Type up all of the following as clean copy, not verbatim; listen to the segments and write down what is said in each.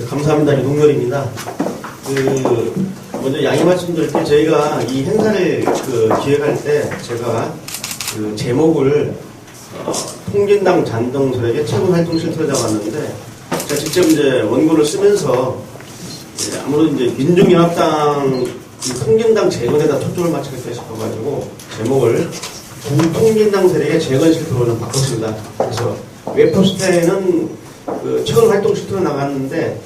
감사합니다. 이동열입니다. 먼저 양해 말씀드릴게요. 저희가 이 행사를 기획할 때 제가 제목을 통진당 잔동설에게 최근 활동 실태를 잡았는데 제가 직접 이제 원고를 쓰면서 아무래도 이제 민중연합당 통진당 재건에다 초점을 맞추겠다 싶어가지고 제목을 통진당 세력의 재건 실태로 좀 바꿨습니다. 그래서 웹포스트에는 최근 활동 실태로 나갔는데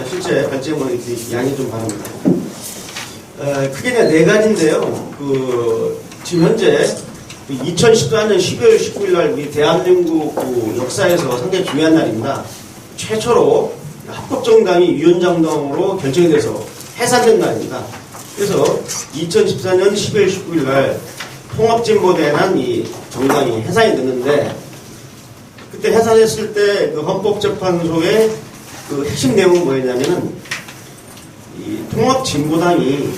실제 발제는 양해 좀 바랍니다. 크게 네 가지인데요. 지금 현재 2014년 12월 19일 날 우리 대한민국 역사에서 상당히 중요한 날입니다. 최초로 합법정당이 위원장당으로 결정이 돼서 해산된 날입니다. 그래서 2014년 12월 19일 날 통합진보대란 이 정당이 해산이 됐는데 그때 해산했을 때 헌법재판소의 핵심 내용은 뭐였냐면은 이 통합진보당이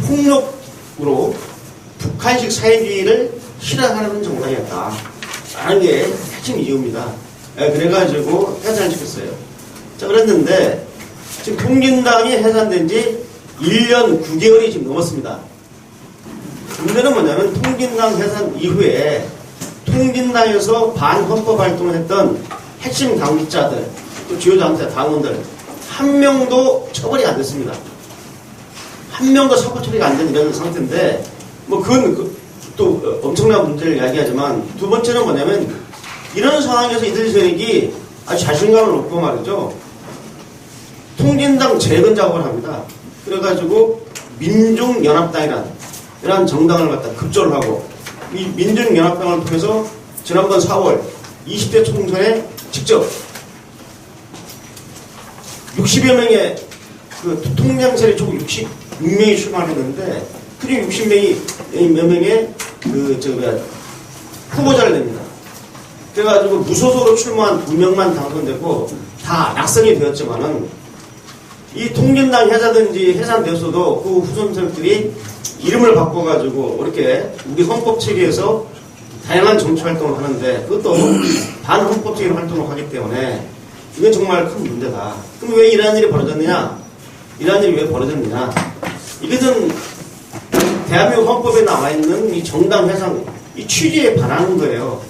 폭력으로 북한식 사회주의를 실현하는 정당이었다. 라는 게 핵심 이유입니다. 그래가지고 해산을 시켰어요. 자, 그랬는데 지금 통진당이 해산된 지 1년 9개월이 지금 넘었습니다. 문제는 뭐냐면 통진당 해산 이후에 통진당에서 반헌법 활동을 했던 핵심 당직자들, 또 주요 당원들 한 명도 처벌이 안 됐습니다. 한 명도 사고 처리가 안 된 이런 상태인데 그건 또 엄청난 문제를 이야기하지만 두 번째는 뭐냐면 이런 상황에서 이들 세력이 아주 자신감을 얻고 말이죠. 통진당 재건 작업을 합니다. 그래가지고 민중연합당이라는 정당을 갖다 급조를 하고 이 민중연합당을 통해서 지난번 4월 20대 총선에 직접 60여 명의 통장 세력 총 66명이 출마했는데 그 중 60몇 명의 후보자를 냅니다. 그래가지고 무소속으로 출마한 2명만 당선되고 다 낙선이 되었지만은 이 통진당 해산되었어도 그 후손 세력들이 이름을 바꿔가지고 이렇게 우리 헌법 체계에서 다양한 정치 활동을 하는데 그것도 반헌법적인 활동을 하기 때문에 이건 정말 큰 문제다. 그럼 왜 이러한 일이 벌어졌느냐? 이러한 일이 왜 벌어졌느냐? 이것은 대한민국 헌법에 나와있는 이 정당 해산, 이 취지에 반하는 거예요.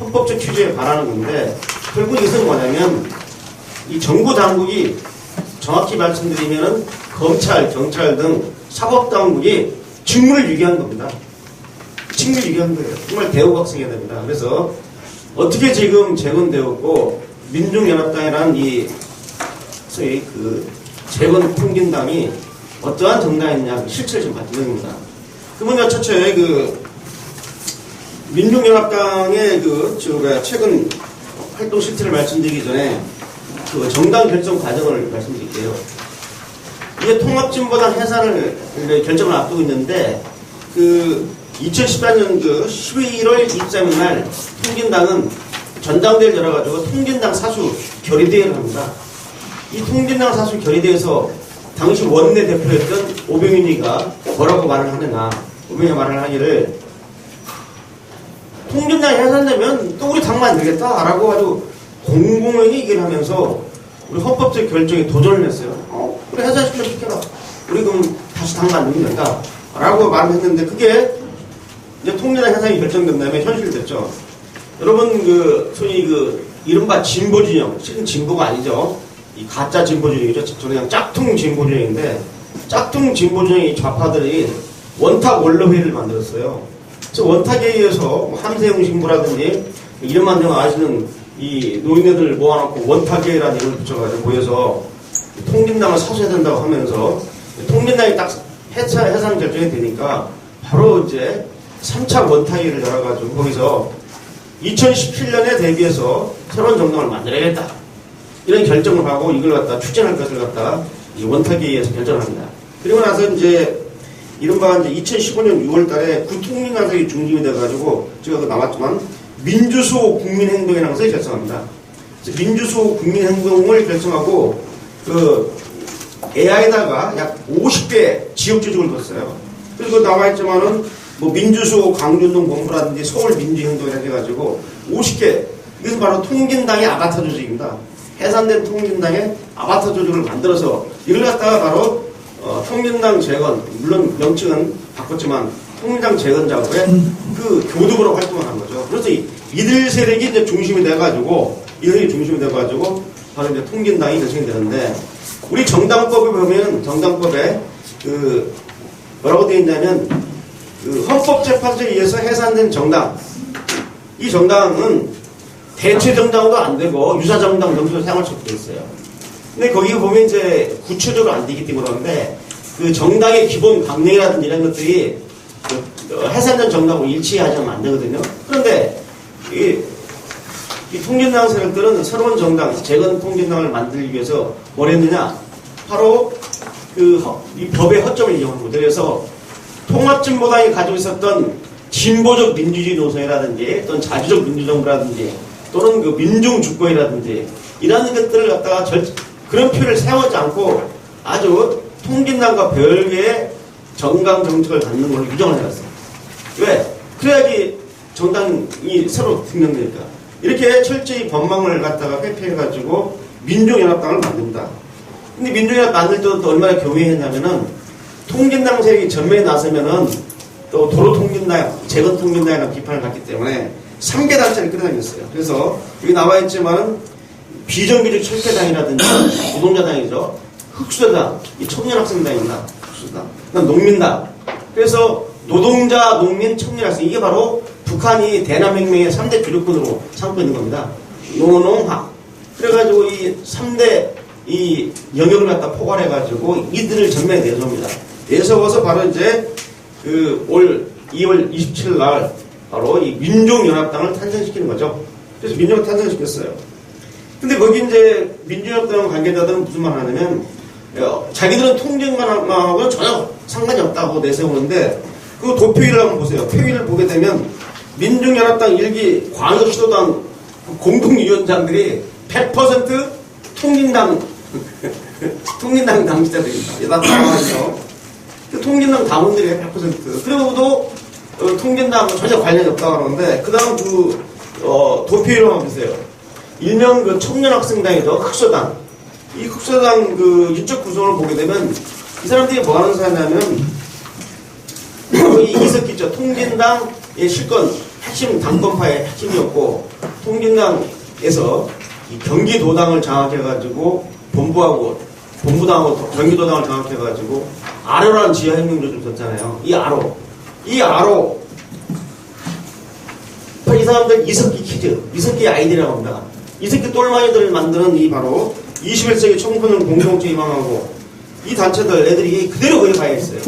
헌법적 취지에 반하는 건데 결국 이것은 뭐냐면 이 정부 당국이 정확히 말씀드리면은 검찰, 경찰 등 사법당국이 직무를 유기한 겁니다. 직무를 유기한 거예요. 정말 대우각성해야 됩니다. 그래서 어떻게 지금 재건되었고 민중연합당이라는 이 소위 재건 통진당이 어떠한 정당이냐 실체를 좀 받는 겁니다. 그러면 첫째 민중연합당의 최근 활동 실태를 말씀드리기 전에 정당 결정 과정을 말씀드릴게요. 이게 통합진보당 해산을 결정을 앞두고 있는데 2014년 11월 23일 날 통진당은 전당대회를 열어가지고 통진당 사수 결의대회를 합니다. 이 통진당 사수 결의대회에서 당시 원내대표였던 오병윤이가 뭐라고 말을 하느냐. 오병윤이가 말을 하기를 통진당이 해산되면 또 우리 당만 되겠다라고 아주 공공연히 얘기를 하면서 우리 헌법적 결정에 도전을 했어요. 우리 해산시켜라. 우리 그럼 다시 당만 넣으면 된다. 라고 말을 했는데 그게 이제 통진당 해산이 결정된 다음에 현실됐죠. 여러분 소위 이른바 진보진영, 실은 진보가 아니죠. 이 가짜 진보진영이죠. 저는 그냥 짝퉁 진보진영인데 짝퉁 진보진영의 좌파들이 원탁 원로회의를 만들었어요. 그래서 원탁에 의해서 함세웅 신부라든지 이름만 대면 아시는 이 노인네들 모아놓고 원탁회의라는 이름을 붙여가지고 모여서 통진당을 사수해야 된다고 하면서 통진당이 딱 해산 결정이 되니까 바로 이제 3차 원탁회의를 열어가지고 거기서 2017년에 대비해서 새로운 정당을 만들어야겠다. 이런 결정을 하고 이걸 갖다 추진할 것을 갖다 이 원탁회의에서 결정을 합니다. 그리고 나서 이제 이른바 이제 2015년 6월 달에 구통민간사이 중심이 돼가지고 제가 나왔지만 민주수호 국민행동이라는 것을 결성합니다. 그래서 민주수호 국민행동을 결성하고 AI에다가 약 50개 지역 조직을 뒀어요. 그리고 나와있지만은 민주수호 광주운동 본부라든지 서울민주행동이라고 해가지고 50개 이것은 바로 통진당의 아바타 조직입니다. 해산된 통진당의 아바타 조직을 만들어서 이걸 갖다가 바로 통진당 재건, 물론 명칭은 바꿨지만 통진당 재건 작업에 그 교두보로 활동을 한 거죠. 그래서 이들 세력이 이제 중심이 돼가지고 바로 이제 통진당이 결성이 되는데, 우리 정당법에 보면 정당법에 그 뭐라고 되어 있냐면 그 헌법재판소에 의해서 해산된 정당, 이 정당은 대체 정당도 안 되고 유사 정당 정도로 사용할 수 없게 있어요. 근데 거기 보면 이제 구체적으로 안 되기 때문에 그런데 그 정당의 기본 강령이라든지 이런 것들이 해산된 정당하고 일치하지 않으면 안 되거든요. 그런데 이 통진당 세력들은 새로운 정당, 재건 통진당을 만들기 위해서 뭘 했느냐? 바로 이 법의 허점을 이용한 거죠. 그래서 통합진보당이 가지고 있었던 진보적 민주주의 노선이라든지 또는 자주적 민주정부라든지 또는 그 민중주권이라든지 이런 것들을 갖다가 그런 표현을 세우지 않고 아주 통진당과 별개의 정강 정책을 갖는 걸로 규정을 해놨어요. 왜? 그래야지 정당이 새로 등장되니까. 이렇게 철저히 법망을 갖다가 회피해가지고 민중연합당을 만듭니다. 근데 민중연합 만들 때도 또 얼마나 교묘했냐면은 통진당 세력이 전면에 나서면은 또 도로통진당, 재건통진당이라는 비판을 받기 때문에 3개 단체를 끌어당겼어요. 그래서 여기 나와있지만 비정규직 철폐당이라든지 노동자당이죠. 흑수저당, 이 청년학생당입니다. 흑수저당. 그다음 농민당. 그래서 노동자, 농민, 청년학생, 이게 바로 북한이 대남혁명의 3대 주력군으로 삼고 있는 겁니다. 노농학. 그래가지고 이 3대 이 영역을 갖다 포괄해가지고 이들을 전면에 내세웁니다. 내세워서 바로 이제 올 2월 27일 날 바로 이 민중연합당을 탄생시키는 거죠. 그래서 민중을 탄생시켰어요. 근데 거기 이제 민중연합당 관계자들은 무슨 말 하냐면, 자기들은 통진당하고는 전혀 상관이 없다고 내세우는데, 그 도표위를 한번 보세요. 표위를 보게 되면, 민중연합당 일기 광역시도당 공동위원장들이 100% 통진당 당직자들입니다. 여당 당원이죠. 통진당 당원들이 100%. 그리고도 통진당하고 전혀 관련이 없다고 하는데, 그 다음 도표위를 한번 보세요. 일명 청년학생당이죠. 흑소당. 이 흑소당 유적 구성을 보게 되면, 이 사람들이 뭐 하는 사람이냐면, 이석기죠. 통진당의 실권, 핵심 당권파의 핵심이었고, 통진당에서 이 경기도당을 장악해가지고, 본부당하고 경기도당을 장악해가지고, 아로라는 지하혁명조직을 썼잖아요. 이 아로. 이 사람들 이석기 키즈, 이석기 아이들이라고 합니다. 이석기 똘마니들을 만드는 이 바로 21세기 청소년 공동체 희망하고 이 단체들 애들이 그대로 거기 가 있어요.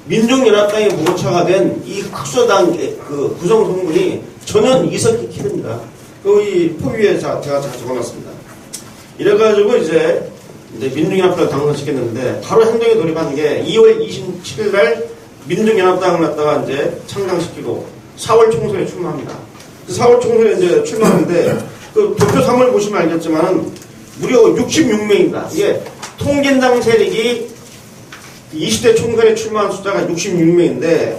민중연합당의 모차가 된 이 흑수당 구성 성분이 전혀 이석기 키드입니다. 이 포위에 제가 적어놨습니다. 이래가지고 이제 민중연합당을 당선시켰는데 바로 행동에 돌입하는 게 2월 27일 날 민중연합당을 갖다가 이제 창당시키고 4월 총선에 출마합니다. 4월 총선에 이제 출마하는데 도표 3을 보시면 알겠지만 무려 66명입니다. 이게 통진당 세력이 20대 총선에 출마한 숫자가 66명인데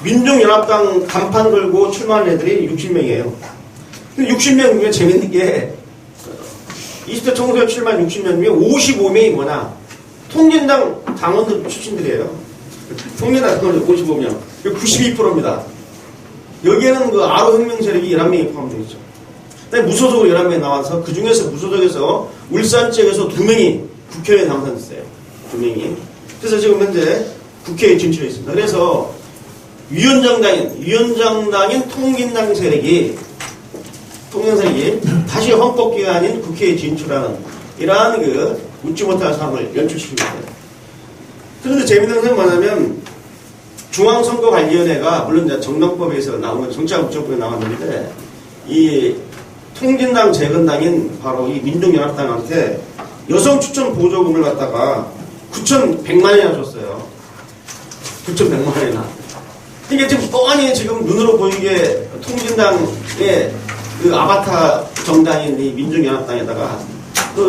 민중연합당 간판 걸고 출마한 애들이 60명이에요. 근데 60명 중에 재밌는 게 20대 총선에 출마한 60명 중에 55명이 뭐냐? 통진당 당원들 출신들이에요. 통진당 당원들 55명. 92%입니다. 여기에는 아로 혁명 세력이 11명이 포함되어 있죠. 무소속으로 11명이 나와서 그 중에서 무소속에서 울산 지역에서 2명이 국회의원에 당선됐어요. 2명이. 그래서 지금 현재 국회에 진출해 있습니다. 그래서 위원장당인 통진당 세력이 다시 헌법기관인 국회에 진출하는 이러한 웃지 못할 상황을 연출시킵니다. 그런데 재밌는 것은 뭐냐면 중앙선거관리위원회가 물론 이제 정당법에서 나오는 정치자금법에 나왔는데 이 통진당 재건당인 바로 이 민중연합당한테 여성 추천 보조금을 갖다가 9,100만 원이나 줬어요. 9,100만 원이나. 이게 지금 뻔히 지금 눈으로 보이게 통진당의 아바타 정당인 이 민중연합당에다가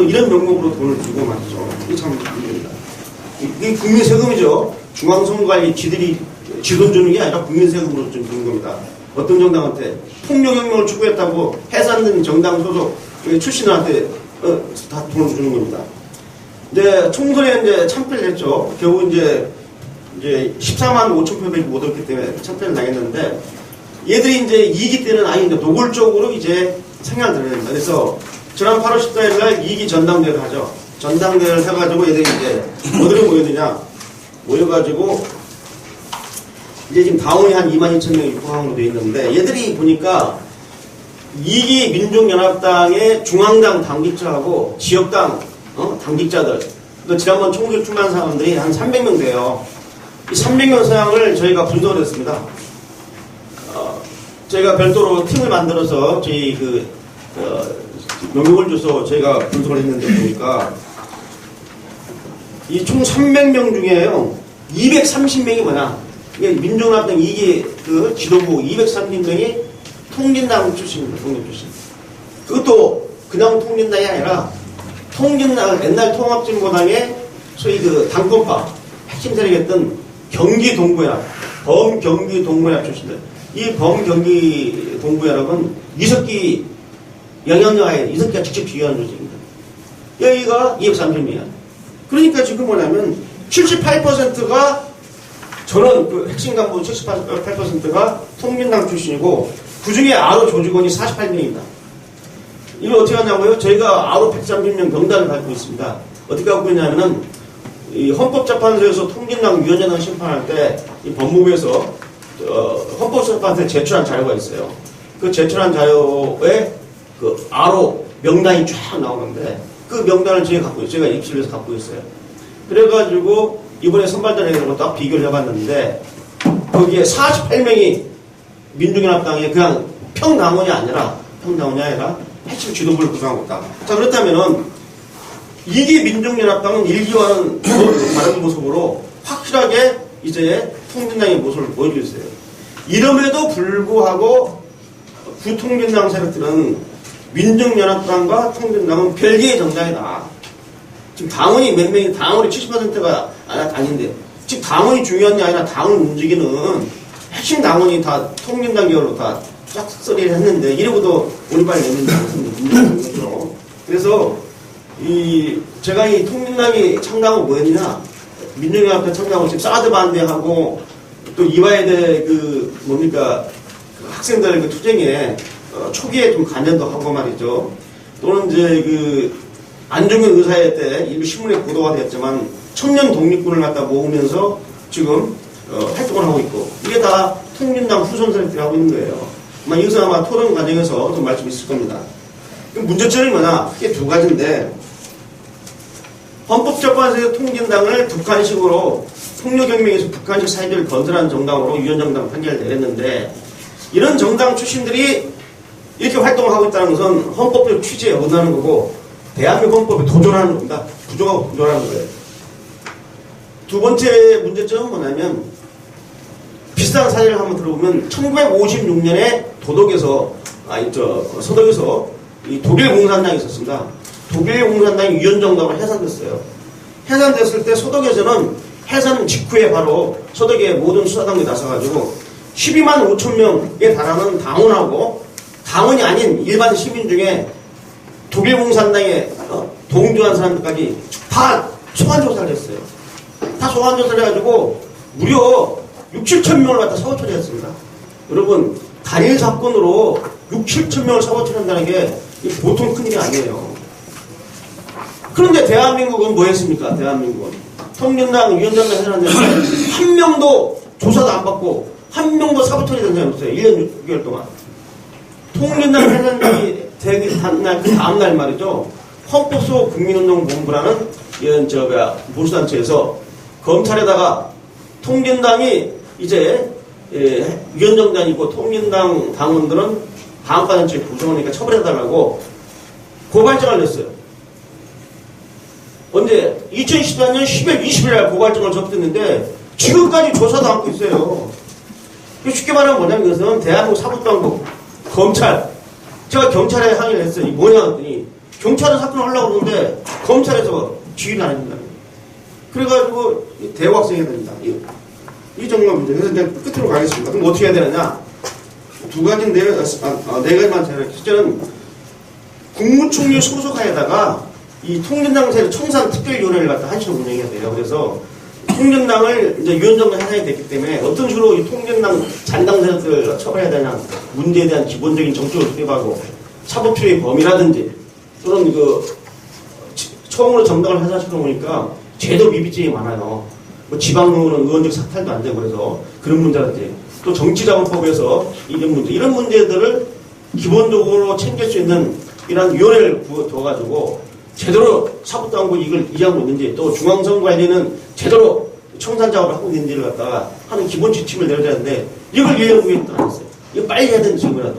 이런 명목으로 돈을 주고 말이죠. 이게 참 문제입니다. 이게 국민 세금이죠. 중앙선거관리 지돈 주는 게 아니라 국민 세금으로 좀 주는 겁니다. 어떤 정당한테 폭력혁명을 추구했다고 해산된 정당 소속 출신한테 다 돈을 주는 겁니다. 이제 총선에 이제 참패를 했죠. 겨우 이제 14만 5천 표밖에 못 얻기 때문에 참패를 당했는데, 얘들이 이제 2기 때는 아예 이제 노골적으로 이제 생각을 들어야 됩니다. 그래서 지난 8월 14일 날 2기 전당대회를 하죠. 전당대회를 해가지고 얘들이 이제 어디로 모여드냐? 모여가지고 이제 지금 당원이 한 22,000명이 입당으로 되어 있는데, 얘들이 보니까 2기 민족연합당의 중앙당 당직자하고 지역당 당직자들, 또 지난번 총선 출마한 사람들이 한 300명 돼요. 이 300명 사항을 저희가 분석을 했습니다. 저희가 별도로 팀을 만들어서 저희 명목을 줘서 저희가 분석을 했는데 보니까 이 총 300명 중에요, 230명이 뭐냐? 이게 민족연합당 2기 지도부 230명이 통진당 출신입니다. 통진 출신. 그것도 그냥 통진당이 아니라 통진당, 옛날 통합진보당의 소위 당권파 핵심 세력이었던 경기 동부연합, 범경기 동부연합 출신들. 이 범경기 동부연합은 이석기 영향력하에 이석기가 직접 비교하는 조직입니다. 여기가 230명이야. 그러니까 지금 뭐냐면 78%가 저는 핵심 간부 78%가 통진당 출신이고, 그 중에 아로 조직원이 48명입니다. 이걸 어떻게 하냐고요? 저희가 아로 130명 명단을 갖고 있습니다. 어떻게 갖고 있냐면은, 이 헌법재판소에서 통진당 위원장을 심판할 때, 이 법무부에서, 헌법재판소에 제출한 자료가 있어요. 그 제출한 자료에 아로 명단이 쫙 나오는데, 그 명단을 저희가 갖고 있어요. 제가 입수해서 갖고 있어요. 그래가지고, 이번에 선발전에 딱 비교를 해봤는데, 거기에 48명이 민족연합당의 그냥 평당원이 아니라 핵심 지도부를 구성하고 있다. 자, 그렇다면은 이게 민족연합당은 일기와는 다른 모습으로 확실하게 이제 통진당의 모습을 보여주고 있어요. 이름에도 불구하고 구통진당 세력들은 민족연합당과 통진당은 별개의 정당이다. 지금 당원이 몇 명이, 당원이 70%가 아닌데, 지금 당원이 중요한 게 아니라 당을 움직이는 핵심 당원이 다 통진당 계열로 다 짝소리를 했는데, 이러고도 우리 빨리 냈는지 않습니다. 거죠. 그래서 제가 이 통진당이 창당하고 뭐였냐, 민족연합당 창당하고 지금 사드 반대하고 또 이화여대 학생들 투쟁에 초기에 좀 관여도 하고 말이죠. 또는 이제 안중근 의사회 때 이미 신문에 보도가 됐지만 청년 독립군을 갖다 모으면서 지금 활동을 하고 있고, 이게 다 통진당 후손 세력들이 하고 있는 거예요. 여기서 아마 토론 과정에서 좀 말씀이 있을 겁니다. 문제점이 뭐냐? 크게 두 가지인데, 헌법재판소에서 통진당을 북한식으로 폭력혁명에서 북한식 사회주의를 건설한 정당으로 유연정당 판결을 내렸는데, 이런 정당 출신들이 이렇게 활동을 하고 있다는 것은 헌법적 취지에 어긋나는 거고, 대한민국 헌법에 도전하는 겁니다. 부정하고 도전하는 거예요. 두 번째 문제점은 뭐냐면, 비슷한 사례를 한번 들어보면 1956년에 서독에서 이 독일 공산당이 있었습니다. 독일 공산당이 유연정당으로 해산됐어요. 해산됐을 때 서독에서는 해산 직후에 바로 서독의 모든 수사당이 나서가지고 12만 5천 명에 달하는 당원하고 당원이 아닌 일반 시민 중에 독일 공산당에 동조한 사람들까지 다 소환조사를 했어요. 다 소환조사를 해가지고 무려 6, 7천 명을 갖다 사고 처리했습니다. 여러분, 단일 사건으로 6, 7천 명을 사고 처리한다는 게 보통 큰일이 아니에요. 그런데 대한민국은 뭐 했습니까? 대한민국은 통진당 위원장을 해놨는데 한 명도 조사도 안 받고 한 명도 사고 처리된 사람이 없어요. 1년 6개월 동안. 통진당 해산이 되기 다음날 말이죠. 헌법소 국민운동본부라는 보수단체에서 검찰에다가 통진당이 이제 위원정당이고 통진당 당원들은 방어단체 구성하니까 처벌해달라고 고발장을 냈어요. 언제? 2014년 10월 20일 날 고발장을 접수했는데 지금까지 조사도 않고 있어요. 쉽게 말하면 뭐냐면 이것은 대한민국 사법당국, 검찰, 제가 경찰에 항의를 했어요. 이 뭐냐 했더니 경찰은 사건을 하려고 그러는데 검찰에서 지휘를 안 해준다. 그래가지고 대학생해야 됩니다. 이 정도만 문제. 그래서 이제 끝으로 가겠습니다. 그럼 어떻게 해야 되느냐? 두 가지인데, 네 가지만 제가 실제는 국무총리 소속하에다가 이 통전당세를 청산특별위원회를 갖다 한시로 운영해야 돼요. 그래서 통전당을 이제 위원장으로 해당이 됐기 때문에 어떤 식으로 이 통전당 잔당세력들을 처벌해야 되냐 문제에 대한 기본적인 정책을 수립하고 사법처의 범위라든지 또는 처음으로 정당을 해산시켜 보니까 제도 미비점이 많아요. 뭐 지방으로는 의원직 사탈도 안 되고 그래서 그런 문제라든지 또 정치자금법에서 이런 문제들을 기본적으로 챙길 수 있는 이런 위원회를 두어가지고 제대로 사법당국이 이걸 이해하고 있는지 또 중앙선거관리는 제대로 청산작업을 하고 있는지를 갖다가 하는 기본 지침을 내려야 되는데 이걸 위원회에 또 안 했어요. 이거 빨리 해야 되는 지금이라도.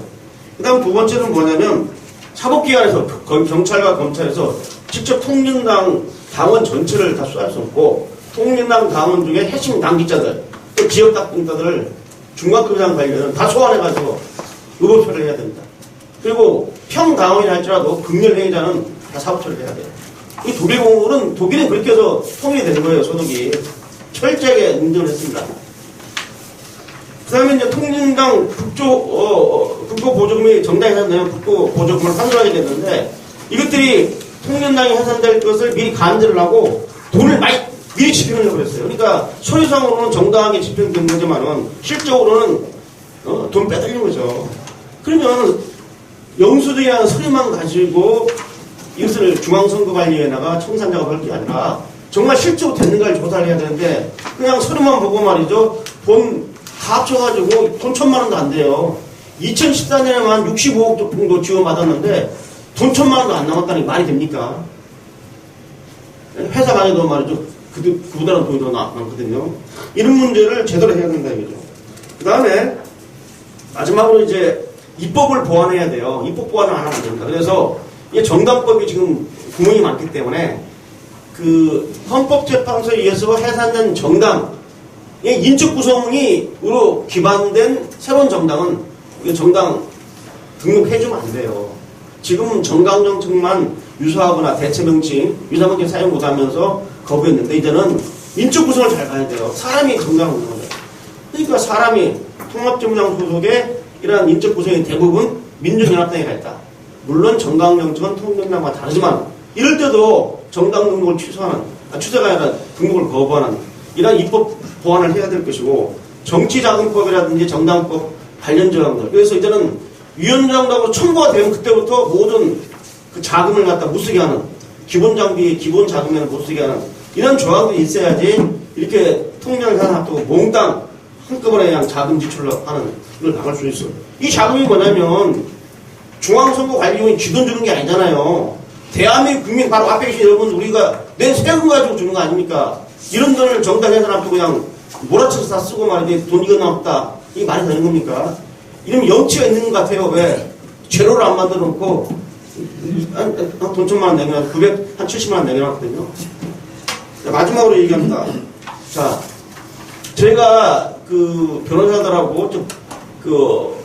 그 다음 두 번째는 뭐냐면 사법기관에서 경찰과 검찰에서 직접 통전당 당원 전체를 다 수사할 수 없고 통전당 당원 중에 핵심 당직자들 또 지역 당직자들을 중앙급상 관리는 다 소환해가지고 의법처리를 해야 됩니다. 그리고 평당원이 할지라도 극렬행위자는 다 사법처리를 해야 돼요. 이 독일은 그렇게 해서 통일이 되는 거예요. 소득이 철저하게 인정을 했습니다. 그 다음에 이제 통진당 국고 보조금이 정당이 해산되면 국고 보조금을 환수하게 됐는데 이것들이 통전당이 해산될 것을 미리 간주를 하고 돈을 미리 집행을 해버렸어요. 그러니까 서류상으로는 정당하게 집행된 거지만은 실적으로는 돈 빼돌린 거죠. 그러면 영수증이라는 서류만 가지고 이것을 중앙선거관리위원회가 청산작업을 할 게 아니라 정말 실제로 됐는가를 조사를 해야 되는데 그냥 서류만 보고 말이죠. 돈 다 합쳐가지고 돈 1,000만 원도 안 돼요. 2014년에만 65억 정도 지원받았는데 돈 1,000만 원도 안 남았다는 게 말이 됩니까? 회사 간에도 말이죠. 그보다는 돈이 더 많거든요. 이런 문제를 제대로 해야 된다 이거죠. 그 다음에 마지막으로 이제 입법을 보완해야 돼요. 입법 보완을 안 하면 안 됩니다. 그래서 이 정당법이 지금 구멍이 많기 때문에 그 헌법재판소에 의해서 해산된 정당, 인적 구성으로 기반된 새로운 정당은 정당 등록해주면 안 돼요. 지금은 정강정책만 유사하거나 대체 명칭, 유사 명칭 사용 못하면서 거부했는데 이제는 인적 구성을 잘 가야 돼요. 사람이 정당을 운영을 해요. 그러니까 사람이 통합정당 소속의 이러한 인적 구성의 대부분 민주연합당에 있다. 물론 정당정책은 통합정당과 다르지만 이럴 때도 정당 등록을 취소가 아니라 등록을 거부하는 이러한 입법 보완을 해야 될 것이고 정치자금법이라든지 정당법 관련 조항들. 그래서 이제는 위원장하고 청구가 되면 그때부터 모든 그 자금을 갖다 못쓰게 하는 기본 장비, 기본 자금을 못쓰게 하는 이런 조항들이 있어야지 이렇게 통장을 하나 놔두고 몽땅 한꺼번에 그냥 자금 지출을 하는 걸 나갈 수 있어요. 이 자금이 뭐냐면 중앙선거관리위원회 쥐돈 주는 게 아니잖아요. 대한민국 국민 바로 앞에 계신 여러분 우리가 내 세금 가지고 주는 거 아닙니까? 이런 돈을 정당해서 놔두고 그냥 몰아쳐서 다 쓰고 말이지 돈 이거 남았다. 이게 말이 되는 겁니까? 이러면 염치가 있는 것 같아요. 왜? 재료를 안 만들어 놓고 돈 1,000만 원 내면 한 70만 원 내려놨거든요. 마지막으로 얘기합니다. 자, 제가 그 변호사들하고 좀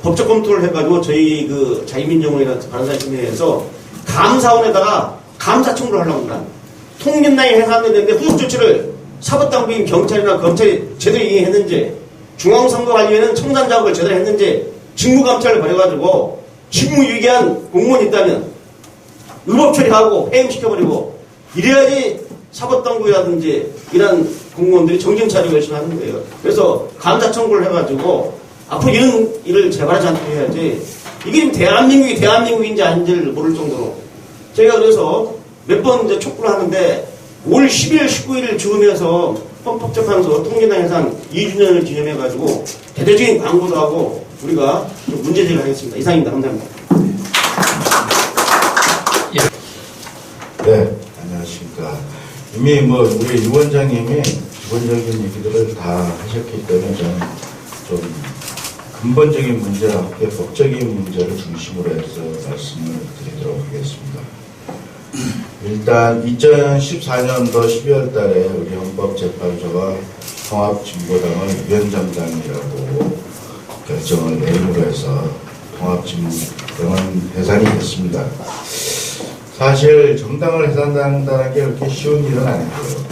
법적 검토를 해가지고 저희 그 자유민주공화이라는 변호사협회에서 감사원에다가 감사 청구를 하려고 합니다. 통전당이 해산됐는데 후속 조치를 사법당국인 경찰이나 검찰이 제대로 이행했는지 중앙선거관리위원회는 청산작업을 제대로 했는지 직무감찰을 벌여가지고 직무유기한 공무원이 있다면 의법 처리하고 해임시켜버리고 이래야지 사법당국이라든지 이런 공무원들이 정신 차리고 열심히 하는 거예요. 그래서 감사 청구를 해가지고 앞으로 이런 일을 재발하지 않게 해야지 이게 지금 대한민국이 대한민국인지 아닌지를 모를 정도로 제가 그래서 몇 번 이제 촉구를 하는데 올 11월 19일을 즈음해서 헌법재판소 통전당 해산 2주년을 기념해가지고 대대적인 광고도 하고 우리가 좀 문제제기를 하겠습니다. 이상입니다. 감사합니다. 네, 안녕하십니까. 이미 우리 유 원장님이 기본적인 얘기들을 다 하셨기 때문에 저는 좀 근본적인 문제와 함께 법적인 문제를 중심으로 해서 말씀을 드리도록 하겠습니다. 일단 2014년도 12월 달에 우리 헌법재판소가 통합진보당을 위헌정당이라고 결정을 내림으로 해서 통합진보당은 해산이 됐습니다. 사실 정당을 해산한다는 게 그렇게 쉬운 일은 아니고요.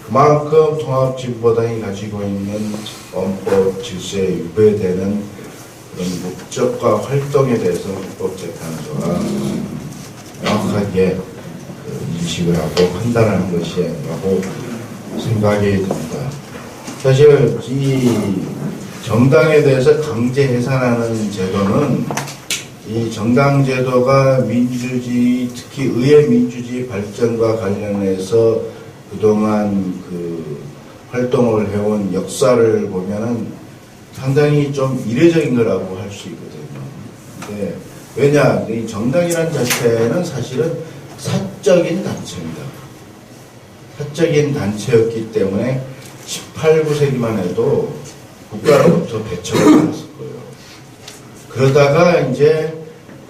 그만큼 통합진보당이 가지고 있는 헌법 질서에 위배되는 그런 목적과 활동에 대해서 헌법재판소가 명확하게 인식을 하고 판단하는 것이라고 생각이 듭니다. 사실 이 정당에 대해서 강제 해산하는 제도는 이 정당 제도가 민주주의, 특히 의회 민주주의 발전과 관련해서 그동안 그 활동을 해온 역사를 보면은 상당히 좀 이례적인 거라고 할 수 있거든요. 네. 왜냐, 이 정당이라는 자체는 사실은 사적인 단체입니다. 사적인 단체였기 때문에 18, 9세기만 해도 국가로부터 배척을 받았을 거예요. 그러다가 이제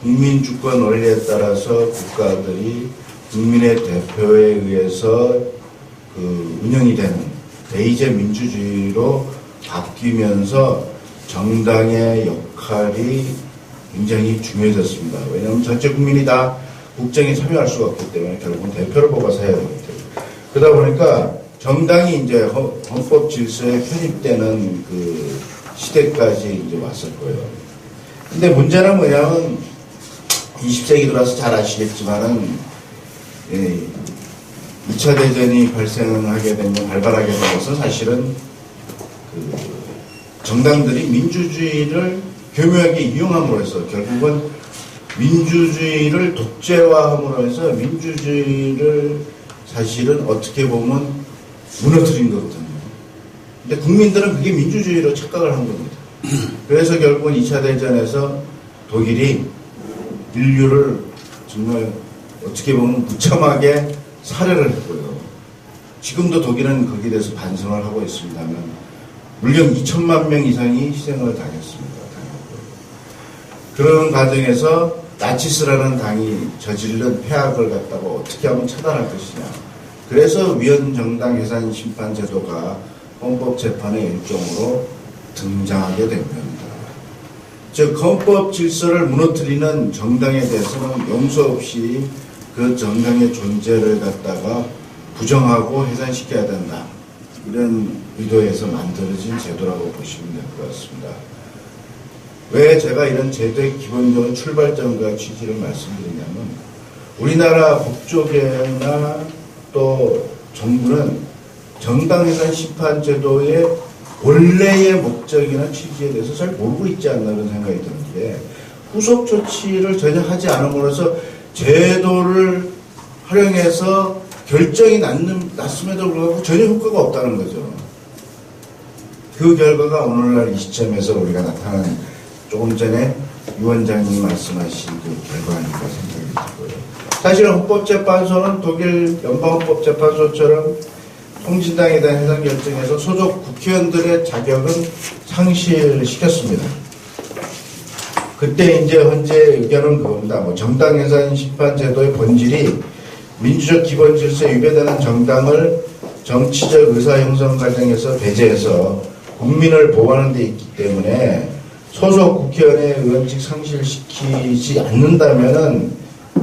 국민주권 원리에 따라서 국가들이 국민의 대표에 의해서 그 운영이 되는 대의제 민주주의로 바뀌면서 정당의 역할이 굉장히 중요해졌습니다. 왜냐하면 전체 국민이 다 국정에 참여할 수가 없기 때문에 결국은 대표를 뽑아서 해야 되기 때문에. 그러다 보니까 정당이 이제 헌법 질서에 편입되는 그 시대까지 이제 왔을 거예요. 근데 문제는 뭐냐면 20세기 들어와서 잘 아시겠지만은 2차 대전이 발생하게 되면 발발하게 되면서 사실은 그 정당들이 민주주의를 교묘하게 이용함으로 해서 결국은 민주주의를 독재화함으로 해서 민주주의를 사실은 어떻게 보면 무너뜨린 거거든요. 근데 국민들은 그게 민주주의로 착각을 한 겁니다. 그래서 결국은 2차 대전에서 독일이 인류를 정말 어떻게 보면 무참하게 살해를 했고요. 지금도 독일은 거기에 대해서 반성을 하고 있습니다만 물론 2천만 명 이상이 희생을 당했습니다. 그런 과정에서 나치스라는 당이 저지른 폐악을 갖다가 어떻게 하면 차단할 것이냐. 그래서 위헌정당 해산 심판 제도가 헌법재판의 일종으로 등장하게 된 겁니다. 즉 헌법 질서를 무너뜨리는 정당에 대해서는 용서 없이 그 정당의 존재를 갖다가 부정하고 해산시켜야 된다. 이런 의도에서 만들어진 제도라고 보시면 될 것 같습니다. 왜 제가 이런 제도의 기본적인 출발점과 취지를 말씀드리냐면 우리나라 법조계나 또 정부는 정당해산 심판제도의 원래의 목적이나 취지에 대해서 잘 모르고 있지 않나 그런 생각이 드는데 후속 조치를 전혀 하지 않음으로써 제도를 활용해서 결정이 났음에도 불구하고 전혀 효과가 없다는 거죠. 그 결과가 오늘날 이 시점에서 우리가 나타난 조금 전에 유 원장님이 말씀하신 그 결과니까 생각이 들고요. 사실 헌법재판소는 독일 연방헌법재판소처럼 통진당에 대한 해산 결정에서 소속 국회의원들의 자격은 상실시켰습니다. 그때 이제 현재 의견은 그겁니다. 정당 해산 심판 제도의 본질이 민주적 기본 질서에 위배되는 정당을 정치적 의사 형성 과정에서 배제해서 국민을 보호하는 데 있기 때문에 소속 국회의원의 의원직 상실시키지 않는다면은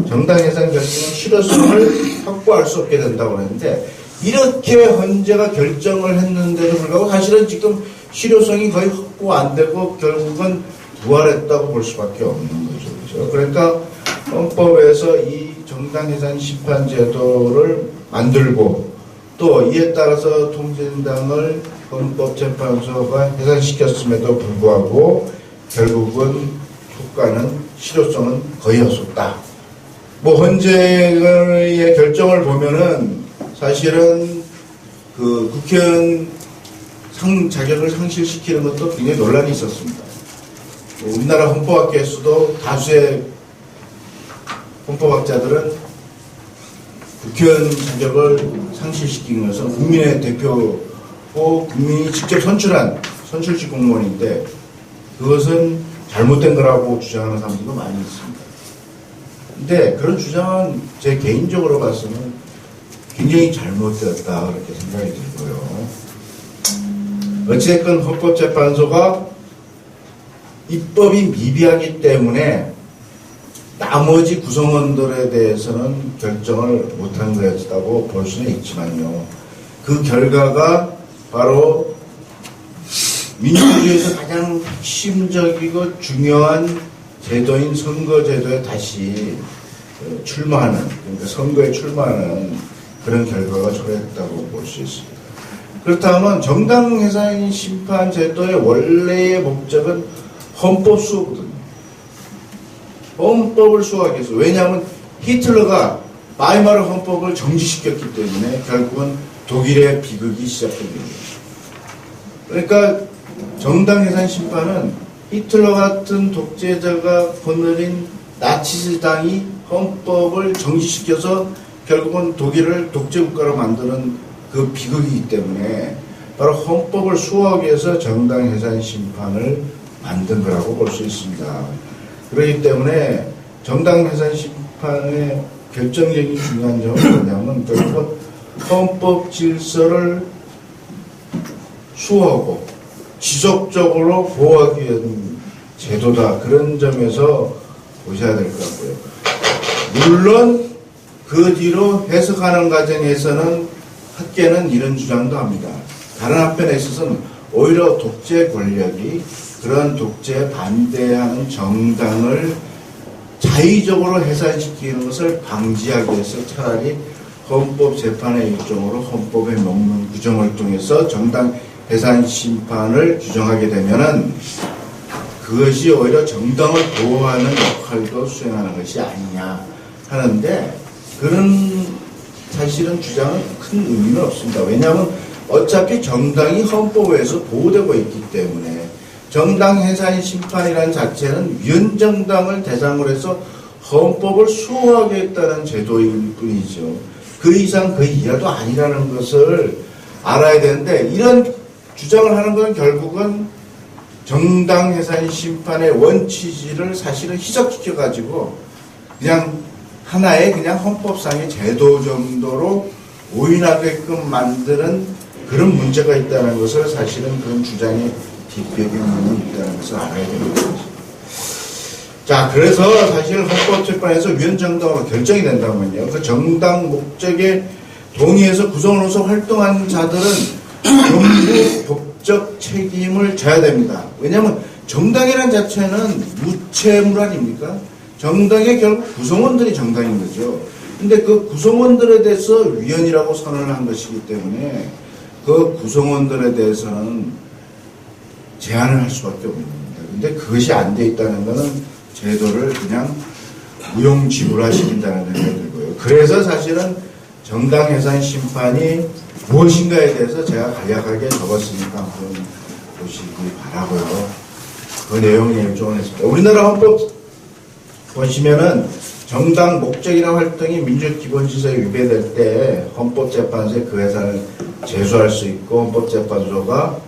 정당 해산 결정의 실효성을 확보할 수 없게 된다고 하는데 이렇게 헌재가 결정을 했는데도 불구하고 사실은 지금 실효성이 거의 확보 안 되고 결국은 부활했다고 볼 수밖에 없는 거죠. 그렇죠? 그러니까 헌법에서 이 정당 해산 심판 제도를 만들고 또 이에 따라서 통진당을 헌법재판소가 해산시켰음에도 불구하고 결국은 효과는 실효성은 거의 없었다. 헌재의 결정을 보면은 사실은 그 국회의원 자격을 상실시키는 것도 굉장히 논란이 있었습니다. 우리나라 헌법학계에서도 다수의 헌법학자들은 국회의원 자격을 상실시키는 것은 국민의 대표고 국민이 직접 선출한 선출직 공무원인데 그것은 잘못된 거라고 주장하는 사람들도 많이 있습니다. 근데 그런 주장은 제 개인적으로 봐서는 굉장히 잘못되었다 그렇게 생각이 들고요. 어찌됐건 헌법재판소가 입법이 미비하기 때문에 나머지 구성원들에 대해서는 결정을 못한 거였다고 볼 수는 있지만요. 그 결과가 바로 민주주의에서 가장 핵심적이고 중요한 제도인 선거제도에 다시 출마하는, 그러니까 선거에 출마하는 그런 결과가 초래했다고 볼 수 있습니다. 그렇다면 정당 해산 심판 제도의 원래의 목적은 헌법 수호거든요. 헌법을 수호하기 위해서. 왜냐하면 히틀러가 바이마르 헌법을 정지시켰기 때문에 결국은 독일의 비극이 시작된 겁니다. 그러니까 정당 해산 심판은 히틀러 같은 독재자가 거느린 나치스당이 헌법을 정지시켜서 결국은 독일을 독재국가로 만드는 그 비극이기 때문에 바로 헌법을 수호하기 위해서 정당 해산 심판을 만든 거라고 볼 수 있습니다. 그렇기 때문에 정당 해산 심판의 결정적인 중요한 점은 뭐냐면 결국은 헌법 질서를 수호하고 지속적으로 보호하기 위한 제도다. 그런 점에서 보셔야 될 것 같고요. 물론 그 뒤로 해석하는 과정에서는 학계는 이런 주장도 합니다. 다른 한편에 있어서는 오히려 독재 권력이 그런 독재에 반대하는 정당을 자의적으로 해산시키는 것을 방지하기 위해서 차라리 헌법재판의 일종으로 헌법의 명문 규정을 통해서 정당 해산 심판을 규정하게 되면은 그것이 오히려 정당을 보호하는 역할도 수행하는 것이 아니냐 하는데 그런 사실은 주장은 큰 의미는 없습니다. 왜냐하면 어차피 정당이 헌법에서 보호되고 있기 때문에 정당 해산 심판이라는 자체는 위헌정당을 대상으로 해서 헌법을 수호하겠다는 제도일 뿐이죠. 그 이상 그 이하도 아니라는 것을 알아야 되는데 이런 주장을 하는 건 결국은 정당 해산 심판의 원치지를 사실은 희석시켜가지고 그냥 하나의 그냥 헌법상의 제도 정도로 오인하게끔 만드는 그런 문제가 있다는 것을 사실은 그런 주장의 뒷배경이 있다는 것을 알아야 되는 거죠. 자, 그래서 사실 헌법재판에서 위헌정당으로 결정이 된다면요. 그 정당 목적에 동의해서 구성으로서 활동한 자들은 전부 법적 책임을 져야 됩니다. 왜냐하면 정당이라는 자체는 무채물 아닙니까? 정당의 결국 구성원들이 정당인 거죠. 근데 그 구성원들에 대해서 위헌이라고 선언을 한 것이기 때문에 그 구성원들에 대해서는 제한을 할 수밖에 없는 겁니다. 근데 그것이 안 돼 있다는 것은 제도를 그냥 무용지물화시킨다는 생각이 들고요. 그래서 사실은 정당 해산 심판이 무엇인가에 대해서 제가 간략하게 적었으니까 한번 보시기 바라고요. 그 내용이 일종을 했습니다. 우리나라 헌법 보시면은 정당 목적이나 활동이 민주기본질서에 위배될 때 헌법재판소에 그 해산을 제소할 수 있고 헌법재판소가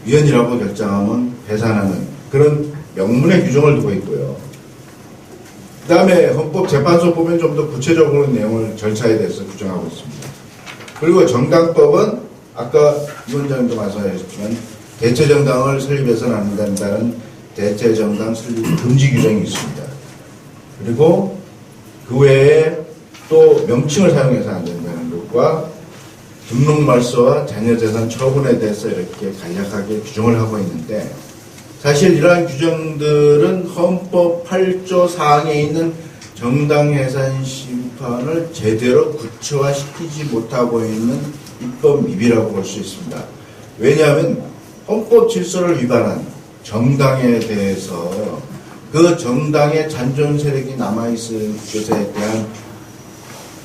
위헌이라고 결정하면 해산하는 그런 명문의 규정을 두고 있고요. 그 다음에 헌법재판소 보면 좀 더 구체적으로 내용을 절차에 대해서 규정하고 있습니다. 그리고 정당법은 아까 이 원장님도 말씀하셨지만 대체정당을 설립해서는 안 된다는 대체정당 설립 금지 규정이 있습니다. 그리고 그 외에 또 명칭을 사용해서 안 된다는 것과 등록말소와 자녀재산 처분에 대해서 이렇게 간략하게 규정을 하고 있는데 사실 이러한 규정들은 헌법 8조 사항에 있는 정당해산 심판을 제대로 구체화시키지 못하고 있는 입법 미비라고 볼 수 있습니다. 왜냐하면 헌법 질서를 위반한 정당에 대해서 그 정당의 잔존 세력이 남아있을 것에 대한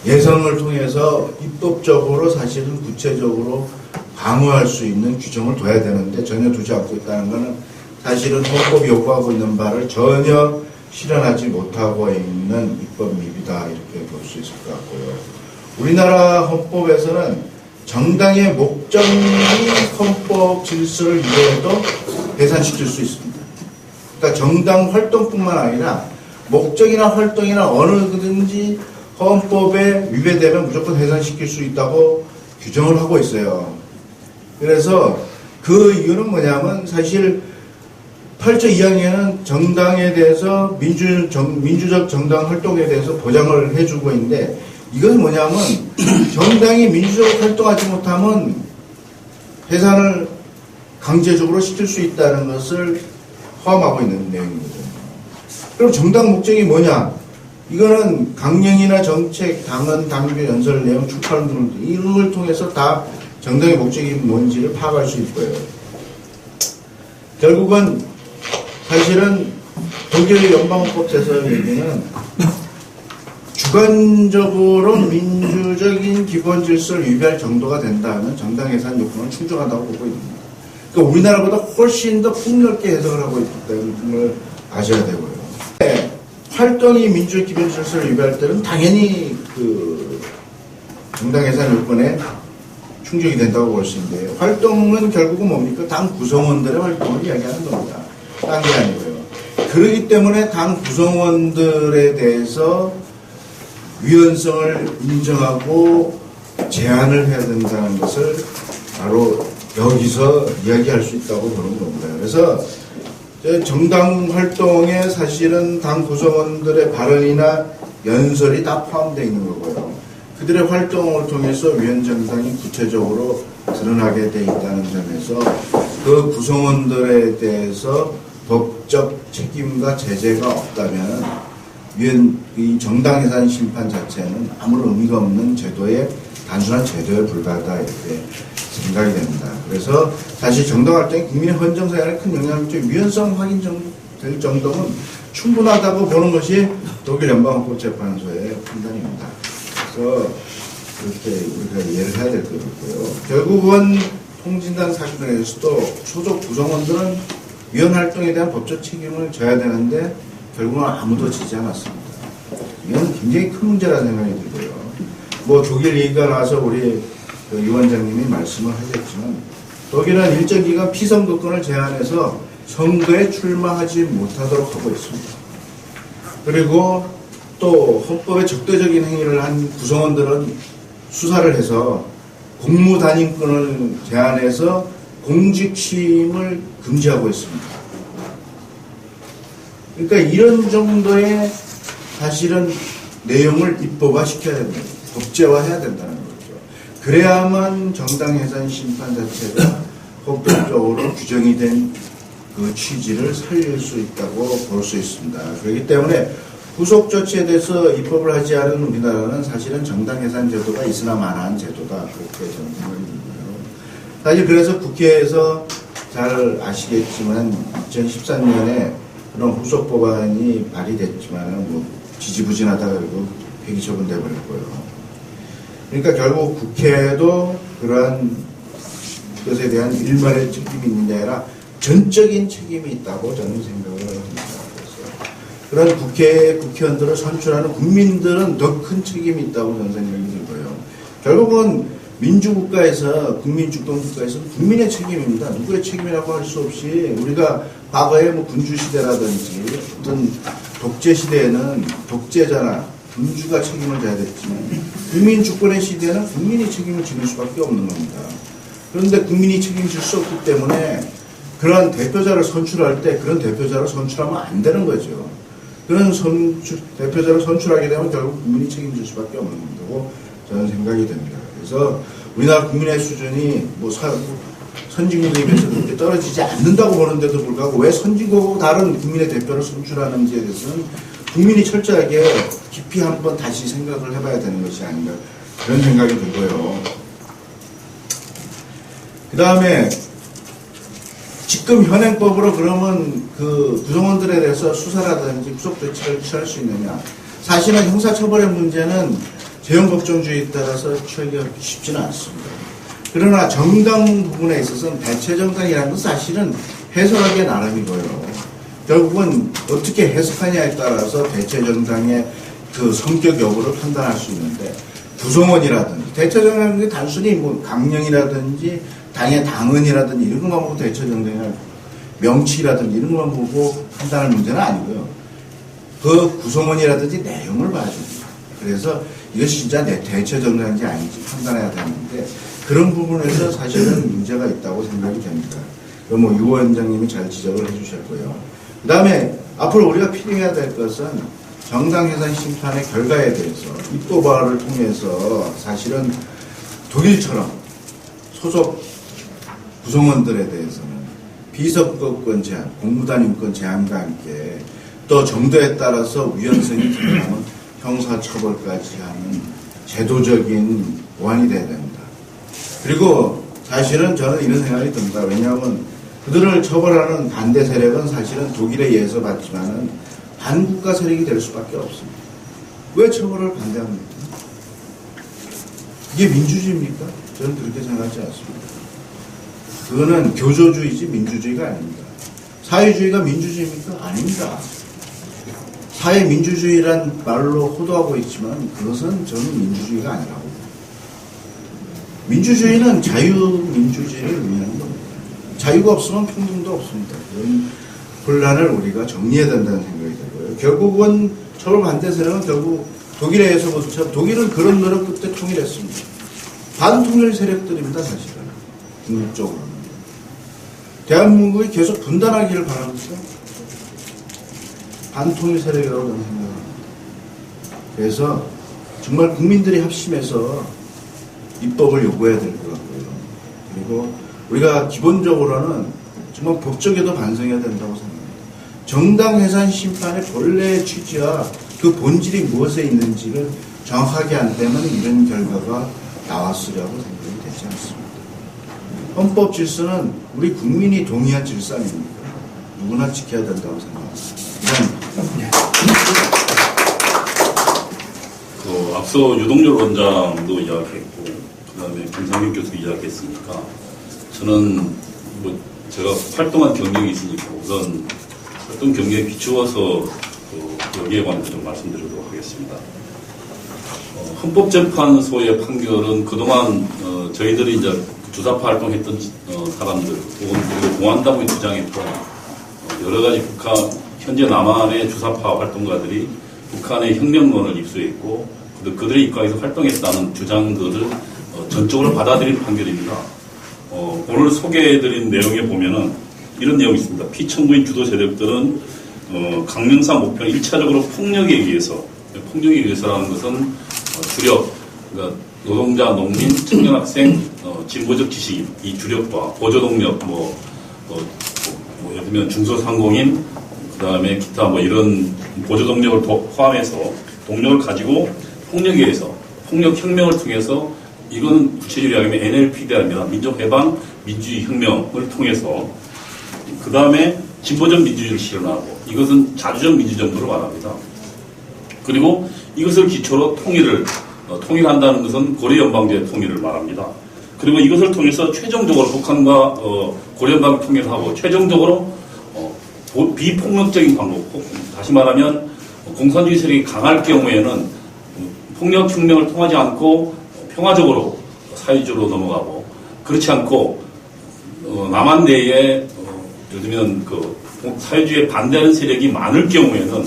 예상을 통해서 입법적으로 사실은 구체적으로 방어할 수 있는 규정을 둬야 되는데 전혀 두지 않고 있다는 것은 사실은 헌법이 요구하고 있는 바를 전혀 실현하지 못하고 있는 입법 미비다 이렇게 볼 수 있을 것 같고요. 우리나라 헌법에서는 정당의 목적이 헌법 질서를 위해도 해산시킬 수 있습니다. 그러니까 정당 활동뿐만 아니라 목적이나 활동이나 어느든지 헌법에 위배되면 무조건 해산시킬 수 있다고 규정을 하고 있어요. 그래서 그 이유는 뭐냐면 사실 8조 2항에는 정당에 대해서 민주적 정당 활동에 대해서 보장을 해주고 있는데 이건 뭐냐면 정당이 민주적으로 활동하지 못하면 해산을 강제적으로 시킬 수 있다는 것을 포함하고 있는 내용입니다. 그럼 정당 목적이 뭐냐? 이거는 강령이나 정책, 당헌, 당규, 연설 내용, 출판 등 이런 걸 통해서 다 정당의 목적이 뭔지를 파악할 수 있고요. 결국은 사실은 독일 연방헌법제서 얘기는 주관적으로 민주적인 기본 질서를 위배할 정도가 된다면 정당 해산 요건은 충족한다고 보고 있습니다. 그러니까 우리나라보다 훨씬 더 폭넓게 해석을 하고 있기 때문에 걸 아셔야 되고요. 활동이 민주적 기본 질서를 위배할 때는 당연히 그 정당 해산 요건에 충족이 된다고 볼 수 있는데, 활동은 결국은 뭡니까? 당 구성원들의 활동을 이야기하는 겁니다. 딴 게 아니고요. 그렇기 때문에 당 구성원들에 대해서 위헌성을 인정하고 제한을 해야 된다는 것을 바로 여기서 이야기할 수 있다고 보는 겁니다. 그래서 정당 활동에 사실은 당 구성원들의 발언이나 연설이 다 포함되어 있는 거고요. 그들의 활동을 통해서 위헌정당이 구체적으로 드러나게 돼 있다는 점에서 그 구성원들에 대해서 법적 책임과 제재가 없다면 이 정당 해산 심판 자체는 아무런 의미가 없는 제도의 단순한 제도에 불과하다 이렇게 생각이 됩니다. 그래서 사실 정당 활동이 국민의 헌정사회에 큰 영향을 미치고 위헌성 확인될 정도면 충분하다고 보는 것이 독일 연방헌법재판소의 판단입니다. 그래서 그렇게 우리가 이해를 해야 될 것 같고요. 결국은 통진당 사건에서도 소속 구성원들은 위헌 활동에 대한 법적 책임을 져야 되는데 결국은 아무도 지지 않았습니다. 이건 굉장히 큰 문제라는 생각이 들고요. 뭐 독일 얘기가 나와서 우리 유 원장님이 말씀을 하셨지만 독일은 일정 기간 피선거권을 제한해서 선거에 출마하지 못하도록 하고 있습니다. 그리고 또 헌법에 적대적인 행위를 한 구성원들은 수사를 해서 공무단임권을 제한해서 공직 취임을 금지하고 있습니다. 그러니까 이런 정도의 사실은 내용을 입법화시켜야 된다. 법제화해야 된다는 거죠. 그래야만 정당 해산 심판 자체가 법적으로 규정이 된 그 취지를 살릴 수 있다고 볼 수 있습니다. 그렇기 때문에 후속 조치에 대해서 입법을 하지 않은 우리나라는 사실은 정당 해산 제도가 있으나 마나한 제도다. 그렇게 저는 생각이 들고요. 사실 그래서 국회에서 잘 아시겠지만 2013년에 그런 후속 법안이 발의됐지만 뭐 지지부진하다가 결국 폐기 처분돼 버렸고요. 그러니까 결국 국회도 그러한 것에 대한 일말의 책임이 있는 게 아니라 전적인 책임이 있다고 저는 생각을 합니다. 그래서 그런 국회의원들을 선출하는 국민들은 더 큰 책임이 있다고 저는 생각이 들고요. 결국은 민주국가에서, 국민주권국가에서 국민의 책임입니다. 누구의 책임이라고 할 수 없이 우리가 과거에 뭐 군주시대라든지 어떤 독재시대에는 독재자나 군주가 책임을 져야 됐지만 국민주권의 시대에는 국민이 책임을 지는 수밖에 없는 겁니다. 그런데 국민이 책임질 수 없기 때문에 그런 대표자를 선출할 때 그런 대표자를 선출하면 안 되는 거죠. 그런 대표자를 선출하게 되면 결국 국민이 책임질 수밖에 없는 거고 저는 생각이 됩니다. 그래서 우리나라 국민의 수준이 뭐 선진국에 비해서 그렇게 떨어지지 않는다고 보는데도 불구하고 왜 선진국하고 다른 국민의 대표를 선출하는지에 대해서는 국민이 철저하게 깊이 한번 다시 생각을 해봐야 되는 것이 아닌가 그런 생각이 들고요. 그 다음에 지금 현행법으로 그러면 그 구성원들에 대해서 수사라든지 구속 조치를 취할 수 있느냐. 사실은 형사처벌의 문제는 재형법정주의에 따라서 취하기가 쉽지는 않습니다. 그러나 정당 부분에 있어서는 대체정당이라는 건 사실은 해석하기에 나름이고요. 결국은 어떻게 해석하냐에 따라서 대체정당의 그 성격 여부를 판단할 수 있는데 구성원이라든지 대체정당이 단순히 뭐 강령이라든지 당의 당헌이라든지 이런 것만 보고 대체정당이나 명치라든지 이런 것만 보고 판단할 문제는 아니고요. 그 구성원이라든지 내용을 봐야 됩니다. 그래서 이것이 진짜 내 대체정당인지 아닌지 판단해야 되는데 그런 부분에서 사실은 문제가 있다고 생각이 됩니다. 뭐 유 원장님이 잘 지적을 해주셨고요. 그 다음에 앞으로 우리가 필요해야 될 것은 정당 해산 심판의 결과에 대해서 입법화를 통해서 사실은 독일처럼 소속 구성원들에 대해서는 비선거권 제한, 공무단임권 제한과 함께 또 정도에 따라서 위헌성이 드러나면 형사처벌까지 하는 제도적인 보완이 돼야 됩니다. 그리고 사실은 저는 이런 생각이 듭니다. 왜냐하면 그들을 처벌하는 반대 세력은 사실은 독일에 의해서 받지만은 반국가 세력이 될 수밖에 없습니다. 왜 처벌을 반대합니까? 이게 민주주의입니까? 저는 그렇게 생각하지 않습니다. 그거는 교조주의지 민주주의가 아닙니다. 사회주의가 민주주의입니까? 아닙니다. 사회민주주의란 말로 호도하고 있지만 그것은 저는 민주주의가 아니라고 봅니다. 민주주의는 자유민주주의를 의미하는 겁니다. 자유가 없으면 평등도 없습니다. 그런 혼란을 우리가 정리해야 된다는 생각이 들고요. 결국은 처벌 반대 세력은 결국 독일에 의해서부터 독일은 그런 노력 끝에 통일했습니다. 반통일 세력들입니다. 사실은 궁극적으로는 대한민국이 계속 분단하기를 바랍니다. 반통일 세력이라고 저는 생각합니다. 그래서 정말 국민들이 합심해서 입법을 요구해야 될 것 같고요. 그리고 우리가 기본적으로는 정말 법적에도 반성해야 된다고 생각합니다. 정당 해산 심판의 본래의 취지와 그 본질이 무엇에 있는지를 정확하게 안 되면 이런 결과가 나왔으리라고 생각이 되지 않습니다. 헌법 질서는 우리 국민이 동의한 질서 아닙니까? 누구나 지켜야 된다고 생각합니다. 앞서 유동열 원장도 이야기했고, 그 다음에 김상균 교수도 이야기했으니까, 저는 제가 활동한 경력이 있으니까 우선 활동 경력에 비추어서 여기에 관해서 좀 말씀드리도록 하겠습니다. 헌법재판소의 판결은 그동안 저희들이 이제 주사파 활동했던 사람들 혹은 그리고 공안당국이 주장했던 여러 가지 현재 남한의 주사파 활동가들이 북한의 혁명론을 입수했고 그들의 입각에서 활동했다는 주장들을 전적으로 받아들인 판결입니다. 오늘 소개해드린 내용에 보면은 이런 내용이 있습니다. 피청구인 주도 세력들은 강령사 목표는 1차적으로 폭력에 의해서라는 것은 주력, 그러니까 노동자, 농민, 청년 학생, 진보적 지식인, 이 주력과 보조동력, 예를 들면 중소상공인, 그 다음에 기타 이런 보조동력을 포함해서 동력을 가지고 폭력에 의해서, 폭력혁명을 통해서 이건 구체적으로 이야기하면 NLP대입니다. 민족해방, 민주주의혁명을 통해서 그 다음에 진보적 민주주의를 실현하고 이것은 자주적 민주정부를 말합니다. 그리고 이것을 기초로 통일한다는 것은 고려연방제 통일을 말합니다. 그리고 이것을 통해서 최종적으로 북한과 고려연방을 통일하고 최종적으로 비폭력적인 방법, 다시 말하면 공산주의 세력이 강할 경우에는 폭력혁명을 통하지 않고 평화적으로 사회주의로 넘어가고 그렇지 않고 남한 내에 예를 들면 사회주의에 반대하는 세력이 많을 경우에는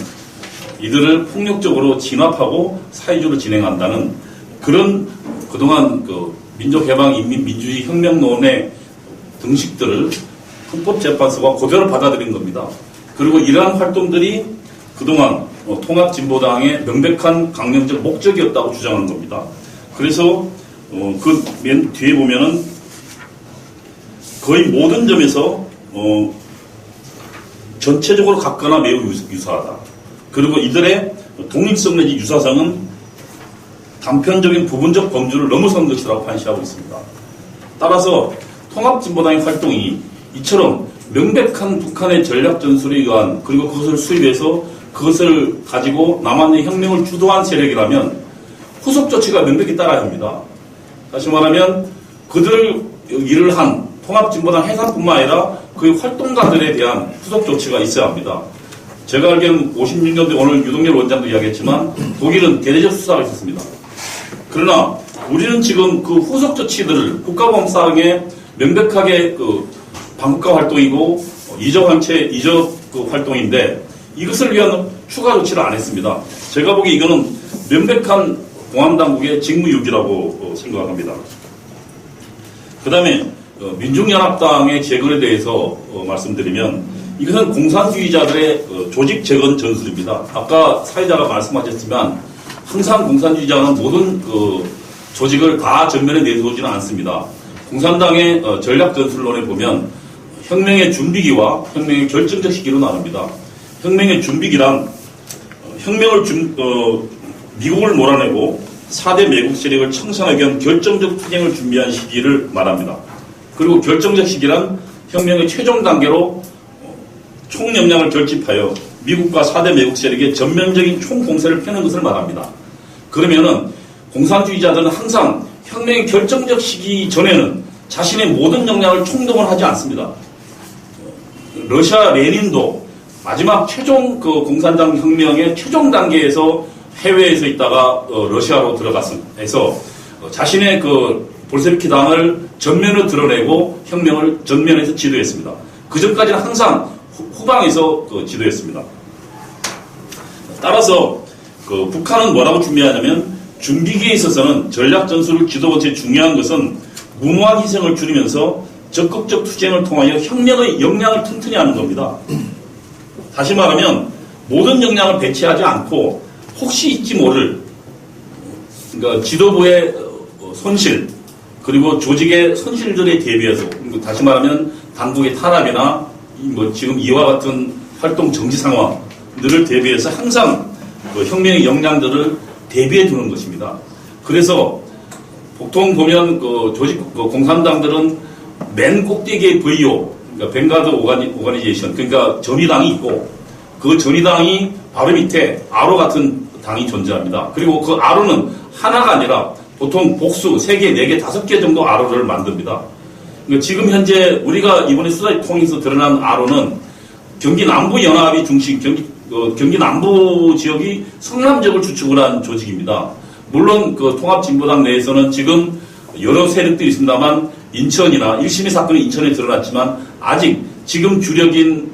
이들을 폭력적으로 진압하고 사회주의로 진행한다는 그런 그동안 민족해방, 인민, 민주주의 혁명론의 등식들을 헌법재판소가 그대로 받아들인 겁니다. 그리고 이러한 활동들이 그동안 통합진보당의 명백한 강령적 목적이었다고 주장하는 겁니다. 그래서 그 맨 뒤에 보면은 거의 모든 점에서 전체적으로 같거나 매우 유사하다. 그리고 이들의 독립성 내지 유사성은 단편적인 부분적 범주를 넘어선 것이라고 판시하고 있습니다. 따라서 통합진보당의 활동이 이처럼 명백한 북한의 전략 전술에 의한 그리고 그것을 수입해서 그것을 가지고 남한의 혁명을 주도한 세력이라면 후속 조치가 명백히 따라야 합니다. 다시 말하면 그들을 일을 한 통합진보당 해산뿐만 아니라 그 활동가들에 대한 후속 조치가 있어야 합니다. 제가 알기로는 56년도에 오늘 유동열 원장도 이야기했지만 독일은 대대적 수사가 있었습니다. 그러나 우리는 지금 그 후속 조치들을 국가보안상에 명백하게 반국가 활동이고 이적 활동인데 이것을 위한 추가 조치를 안 했습니다. 제가 보기에 이거는 명백한 공안당국의 직무유기라고 생각합니다. 그 다음에 민중연합당의 재건에 대해서 말씀드리면 이것은 공산주의자들의 조직 재건 전술입니다. 아까 사회자가 말씀하셨지만 항상 공산주의자는 모든 조직을 다 전면에 내세우지는 않습니다. 공산당의 전략 전술론에 보면 혁명의 준비기와 혁명의 결정적 시기로 나눕니다. 혁명의 준비기란 혁명을 미국을 몰아내고 4대 매국 세력을 청산하기 위한 결정적 투쟁을 준비한 시기를 말합니다. 그리고 결정적 시기란 혁명의 최종 단계로 총역량을 결집하여 미국과 4대 매국 세력의 전면적인 총공세를 펴는 것을 말합니다. 그러면은 공산주의자들은 항상 혁명의 결정적 시기 전에는 자신의 모든 역량을 총동원 하지 않습니다. 러시아 레닌도 마지막 최종 그 공산당 혁명의 최종 단계에서 해외에서 있다가 러시아로 들어가서 자신의 그 볼셰비키 당을 전면으로 드러내고 혁명을 전면에서 지도했습니다. 그 전까지는 항상 후방에서 지도했습니다. 따라서 그 북한은 뭐라고 준비하냐면 준비기에 있어서는 전략 전술을 지도하는 제 중요한 것은 무모한 희생을 줄이면서 적극적 투쟁을 통하여 혁명의 역량을 튼튼히 하는 겁니다. 다시 말하면 모든 역량을 배치하지 않고 혹시 있지 모를 그러니까 지도부의 손실 그리고 조직의 손실들에 대비해서 다시 말하면 당국의 탄압이나 뭐 지금 이와 같은 활동 정지 상황들을 대비해서 항상 그 혁명의 역량들을 대비해 두는 것입니다. 그래서 보통 보면 그 조직 공산당들은 맨 꼭대기에 VO 그러니까 벵가드 오가니제이션 그러니까 전위당이 있고 그 전위당이 바로 밑에 아로 같은 당이 존재합니다. 그리고 그 아로는 하나가 아니라 보통 복수 3개, 4개, 5개 정도 아로를 만듭니다. 그러니까 지금 현재 우리가 이번에 수사를 통해서 드러난 아로는 경기 남부 연합이 중심, 경기 남부 지역이 성남 지역을 주축을 한 조직입니다. 물론 그 통합진보당 내에서는 지금 여러 세력들이 있습니다만 인천이나 1심의 사건이 인천에 드러났지만 아직 지금 주력인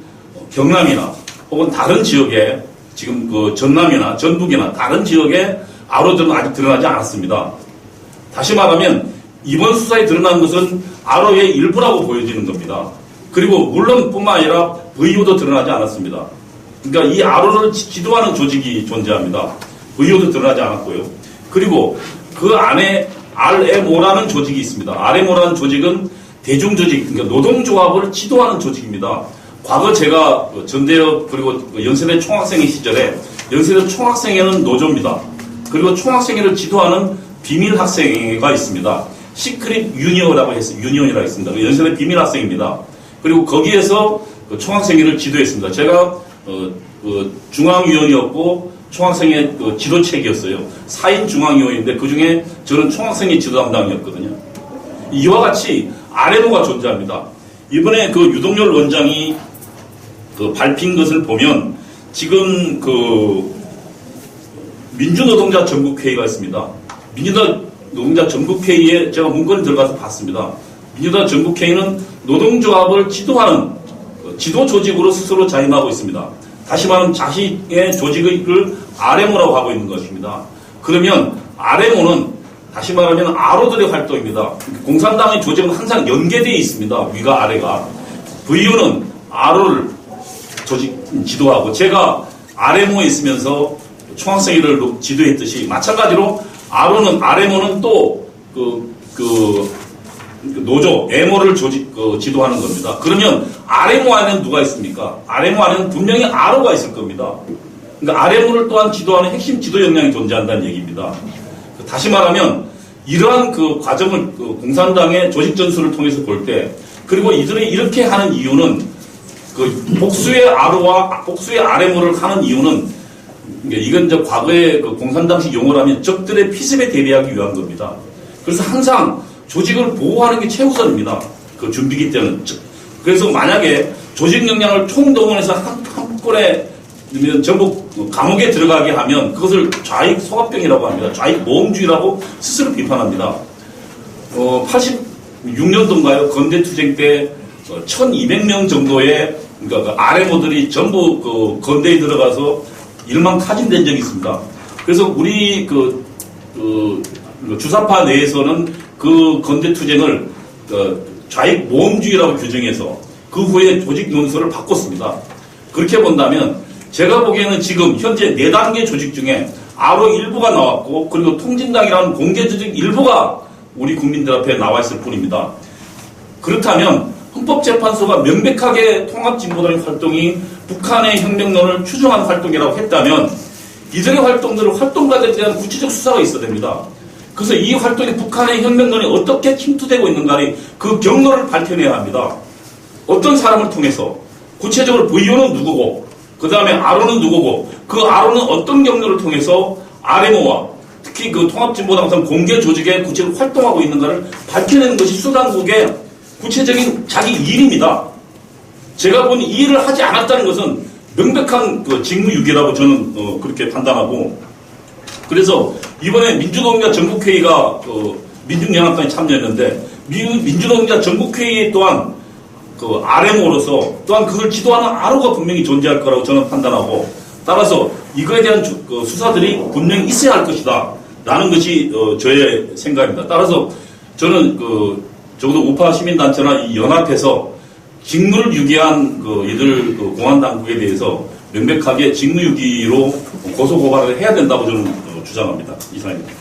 경남이나 혹은 다른 지역에 지금 그 전남이나 전북이나 다른 지역에 아로들은 아직 드러나지 않았습니다. 다시 말하면 이번 수사에 드러난 것은 아로의 일부라고 보여지는 겁니다. 그리고 물론 뿐만 아니라 VO도 드러나지 않았습니다. 그러니까 이 아로를 지도하는 조직이 존재합니다. VO도 드러나지 않았고요. 그리고 그 안에 RMO라는 조직이 있습니다. RMO라는 조직은 대중조직, 그러니까 노동조합을 지도하는 조직입니다. 과거 제가 전대협 그리고 연세대 총학생회 시절에 연세대 총학생회는 노조입니다. 그리고 총학생회를 지도하는 비밀학생회가 있습니다. 시크릿 유니언이라고 했습니다. 연세대 비밀학생입니다. 그리고 거기에서 총학생회를 지도했습니다. 제가 중앙위원이었고 총학생회 지도책이었어요. 4인 중앙위원인데 그 중에 저는 총학생회 지도 담당이었거든요. 이와 같이 RMO가 존재합니다. 이번에 그 유동열 원장이 밝힌 것을 보면 지금 민주노동자 전국회의가 있습니다. 민주노동자 전국회의에 제가 문건을 들어가서 봤습니다. 민주노동자 전국회의는 노동조합을 지도하는 지도 조직으로 스스로 자임하고 있습니다. 다시 말하면 자신의 조직을 RMO라고 하고 있는 것입니다. 그러면 RMO는 다시 말하면 아로들의 활동입니다. 공산당의 조직은 항상 연계되어 있습니다. 위가 아래가. VU는 아로를 지도하고 제가 RMO에 있으면서 총학생회를 지도했듯이 마찬가지로 RMO는 또 노조, MO를 지도하는 겁니다. 그러면 RMO 안에는 누가 있습니까? RMO 안에는 분명히 RO가 있을 겁니다. 그러니까 RMO를 또한 지도하는 핵심 지도 역량이 존재한다는 얘기입니다. 다시 말하면 이러한 그 과정을 공산당의 조직 전술을 통해서 볼 때 그리고 이들이 이렇게 하는 이유는 복수의 RO와 복수의 RMO를 하는 이유는 이건 이제 과거의 공산당식 용어로 하면 적들의 피습에 대비하기 위한 겁니다. 그래서 항상 조직을 보호하는 게 최우선입니다. 그 준비기 때는. 그래서 만약에 조직 역량을 총동원해서 한꺼번에 전부 감옥에 들어가게 하면 그것을 좌익 소합병이라고 합니다. 좌익 모험주의라고 스스로 비판합니다. 86년도인가요? 건대투쟁 때 1200명 정도의 그러니까 RMO들이 전부 건대에 들어가서 일망타진된 적이 있습니다. 그래서 우리 주사파 내에서는 그 건대투쟁을 좌익 모험주의라고 규정해서 그 후에 조직 논설을 바꿨습니다. 그렇게 본다면 제가 보기에는 지금 현재 4단계 조직 중에 RO 일부가 나왔고 그리고 통진당이라는 공개 조직 일부가 우리 국민들 앞에 나와 있을 뿐입니다. 그렇다면 헌법재판소가 명백하게 통합진보당의 활동이 북한의 혁명론을 추종한 활동이라고 했다면 이들의 활동들은 활동가들에 대한 구체적 수사가 있어야 됩니다. 그래서 이 활동이 북한의 혁명론이 어떻게 침투되고 있는가를 그 경로를 밝혀내야 합니다. 어떤 사람을 통해서 구체적으로 V오는 누구고 그 다음에 R오는 누구고 그 R오는 어떤 경로를 통해서 RMO와 특히 그 통합진보당선 공개 조직에 구체적으로 활동하고 있는가를 밝혀내는 것이 수당국의 구체적인 자기 일입니다. 제가 본 이 일을 하지 않았다는 것은 명백한 그 직무유기라고 저는 그렇게 판단하고, 그래서 이번에 민주노동자 전국회의가 민중연합당에 참여했는데 민주노동자 전국회의 또한 그 RMO로서 또한 그걸 지도하는 RO가 분명히 존재할 거라고 저는 판단하고, 따라서 이거에 대한 수사들이 분명히 있어야 할 것이다 라는 것이 저의 생각입니다. 따라서 저는 적어도 우파 시민단체나 이 연합해서 직무를 유기한 이들 공안당국에 대해서 명백하게 직무유기로 고소고발을 해야 된다고 저는 주장합니다. 이상입니다.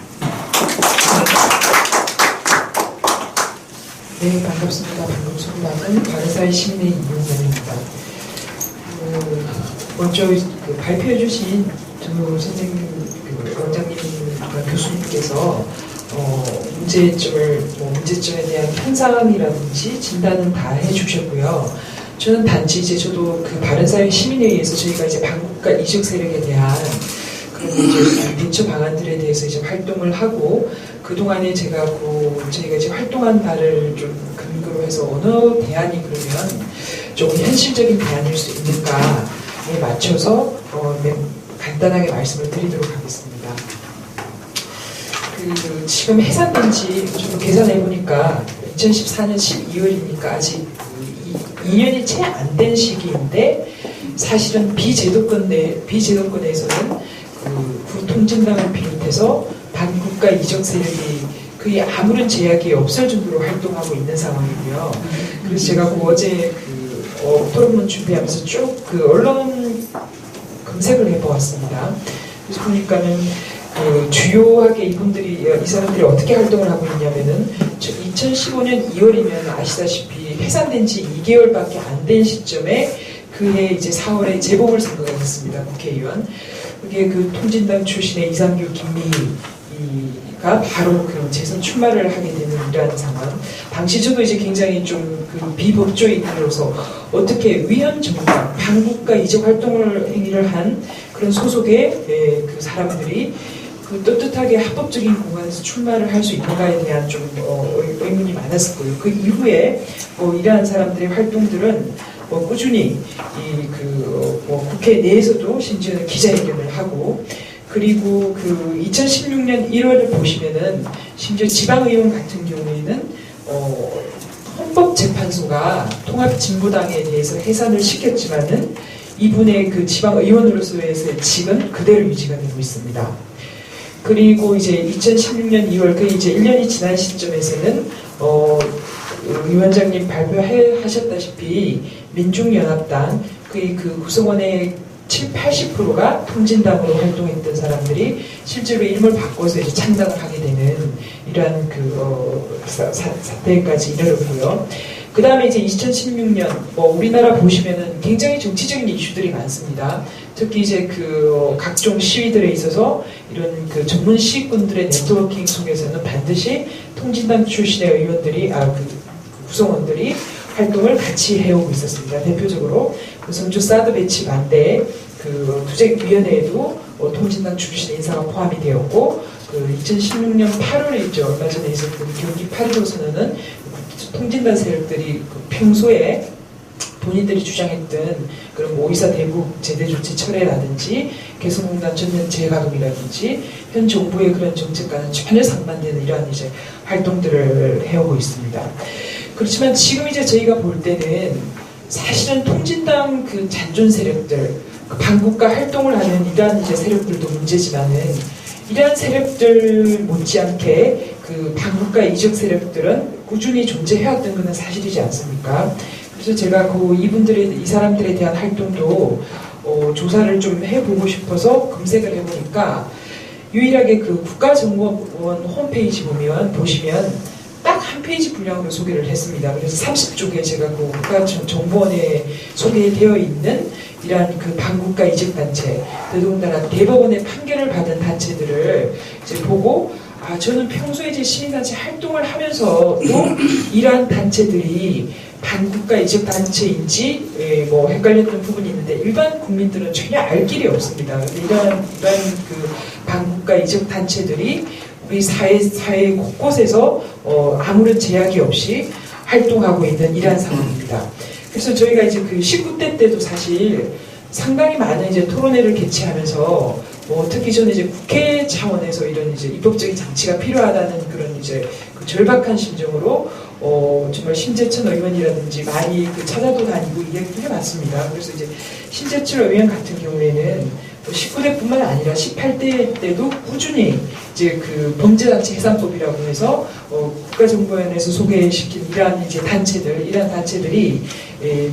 네, 반갑습니다. 방금 소개받은 바른사회 시민의 이용관입니다. 먼저 발표해 주신 두 선생님, 원장님과 교수님께서 문제점에 대한 현상이라든지 진단은 다 해주셨고요. 저는 단지 저도 그 바른사회 시민회의에서 저희가 이제 반국가 이적 세력에 대한 그런 이제 대처 방안들에 대해서 이제 활동을 하고, 그동안에 저희가 이제 활동한 바를 좀 근거로 해서 어느 대안이 그러면 조금 현실적인 대안일 수 있는가에 맞춰서 간단하게 말씀을 드리도록 하겠습니다. 지금 해산된 지 저도 계산해 보니까 2014년 12월이니까 아직 2년이 채 안 된 시기인데, 사실은 비제도권에서는 구통진당을 비롯해서 반국가 이적 세력이 거의 아무런 제약이 없을 정도로 활동하고 있는 상황이고요. 그래서 제가 어제 토론문 준비하면서 쭉 언론 검색을 해보았습니다. 그래서 보니까는 주요하게 이 사람들이 어떻게 활동을 하고 있냐면은 2015년 2월이면 아시다시피 해산된 지 2개월밖에 안 된 시점에 그해 이제 4월에 재보궐 선거가 있었습니다. 국회의원. 그게 통진당 출신의 이상규, 김미희가 바로 재선 출마를 하게 되는 이러한 상황. 당시 저도 이제 굉장히 좀 비법조인으로서 어떻게 위헌 정당, 반국가 이적 행위를 한 그런 소속의 그 사람들이 떳떳하게 합법적인 공간에서 출마를 할 수 있는가에 대한 좀 의문이 많았었고요. 그 이후에 이러한 사람들의 활동들은 꾸준히 국회 내에서도 심지어는 기자회견을 하고, 그리고 2016년 1월을 보시면은 심지어 지방의원 같은 경우에는 헌법재판소가 통합진보당에 대해서 해산을 시켰지만은 이분의 지방의원으로서의 직은 그대로 유지가 되고 있습니다. 그리고 이제 2016년 2월, 이제 1년이 지난 시점에서는, 위원장님 발표하셨다시피, 민중연합당, 구성원의 70~80%가 통진당으로 활동했던 사람들이 실제로 이름을 바꿔서 이제 창당을 하게 되는 이러한 사태까지 이르렀고요. 그 다음에 이제 2016년, 우리나라 보시면은 굉장히 정치적인 이슈들이 많습니다. 특히 이제 각종 시위들에 있어서 이런 전문 시위꾼들의 네트워킹 속에서는 반드시 통진당 출신의 의원들이, 구성원들이 활동을 같이 해오고 있었습니다. 대표적으로 성주 사드 배치 반대 투쟁위원회에도 통진당 출신의 인사가 포함이 되었고, 2016년 8월에 있죠. 얼마 전에 있었던 경기 8.15 선언은 통진당 세력들이 평소에 본인들이 주장했던 그런 의사 대북 제대 조치 철회라든지 개성공단 전면 재가동이라든지 현 정부의 그런 정책과는 전혀 상반되는 이러한 이제 활동들을 해오고 있습니다. 그렇지만 지금 이제 저희가 볼 때는 사실은 통진당 잔존 세력들, 반국가 활동을 하는 이러한 이제 세력들도 문제지만은, 이러한 세력들 못지않게 반국가 이적 세력들은 꾸준히 존재해왔던 것은 사실이지 않습니까? 그래서 제가 이 사람들에 대한 활동도 조사를 좀 해보고 싶어서 검색을 해보니까, 유일하게 국가정보원 홈페이지 보시면 딱 한 페이지 분량으로 소개를 했습니다. 그래서 30쪽에 제가 국가정보원에 소개되어 있는 이러한 그 반국가 이적단체, 더더군다나 대법원의 판결을 받은 단체들을 이제 보고, 아, 저는 평소에 이제 시민단체 활동을 하면서도 이러한 단체들이 반국가 이적단체인지 뭐 헷갈렸던 부분이 있는데 일반 국민들은 전혀 알 길이 없습니다. 이러한 그 반국가 이적단체들이 우리 사회 곳곳에서 아무런 제약이 없이 활동하고 있는 이러한 상황입니다. 그래서 저희가 이제 그 19대 때도 사실 상당히 많은 이제 토론회를 개최하면서 특히 저는 이제 국회 차원에서 이런 이제 입법적인 장치가 필요하다는 그런 이제 그 절박한 심정으로 정말 심재천 의원이라든지 많이 그 찾아도 다니고 이야기도 해봤습니다. 그래서 이제 심재천 의원 같은 경우에는 19대뿐만 아니라 18대 때도 꾸준히 이제 그 범죄단체 해산법이라고 해서 국가정보원에서 소개시킨 이러한 이제 이러한 단체들이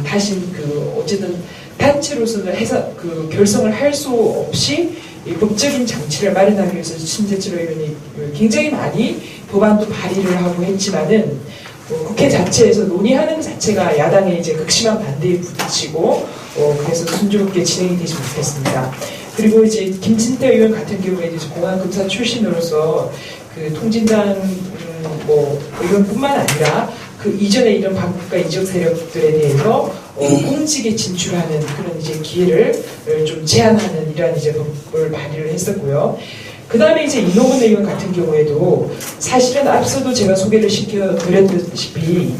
다시 그 어쨌든 단체로서는 그 결성을 할 수 없이 이 법적인 장치를 마련하기 위해서 심재철 의원이 굉장히 많이 법안도 발의를 하고 했지만은 국회 자체에서 논의하는 자체가 야당의 이제 극심한 반대에 부딪히고 그래서 순조롭게 진행이 되지 못했습니다. 그리고 이제 김진태 의원 같은 경우에 이제 공안검사 출신으로서 그 통진당 의원뿐만 아니라 그 이전에 이런 반국가 이적 세력들에 대해서 공직에 진출하는 그런 이제 기회를 좀 제한하는 이러한 이제 법을 발의를 했었고요. 그 다음에 이제 이노건 의원 같은 경우에도 사실은 앞서도 제가 소개를 시켜드렸다시피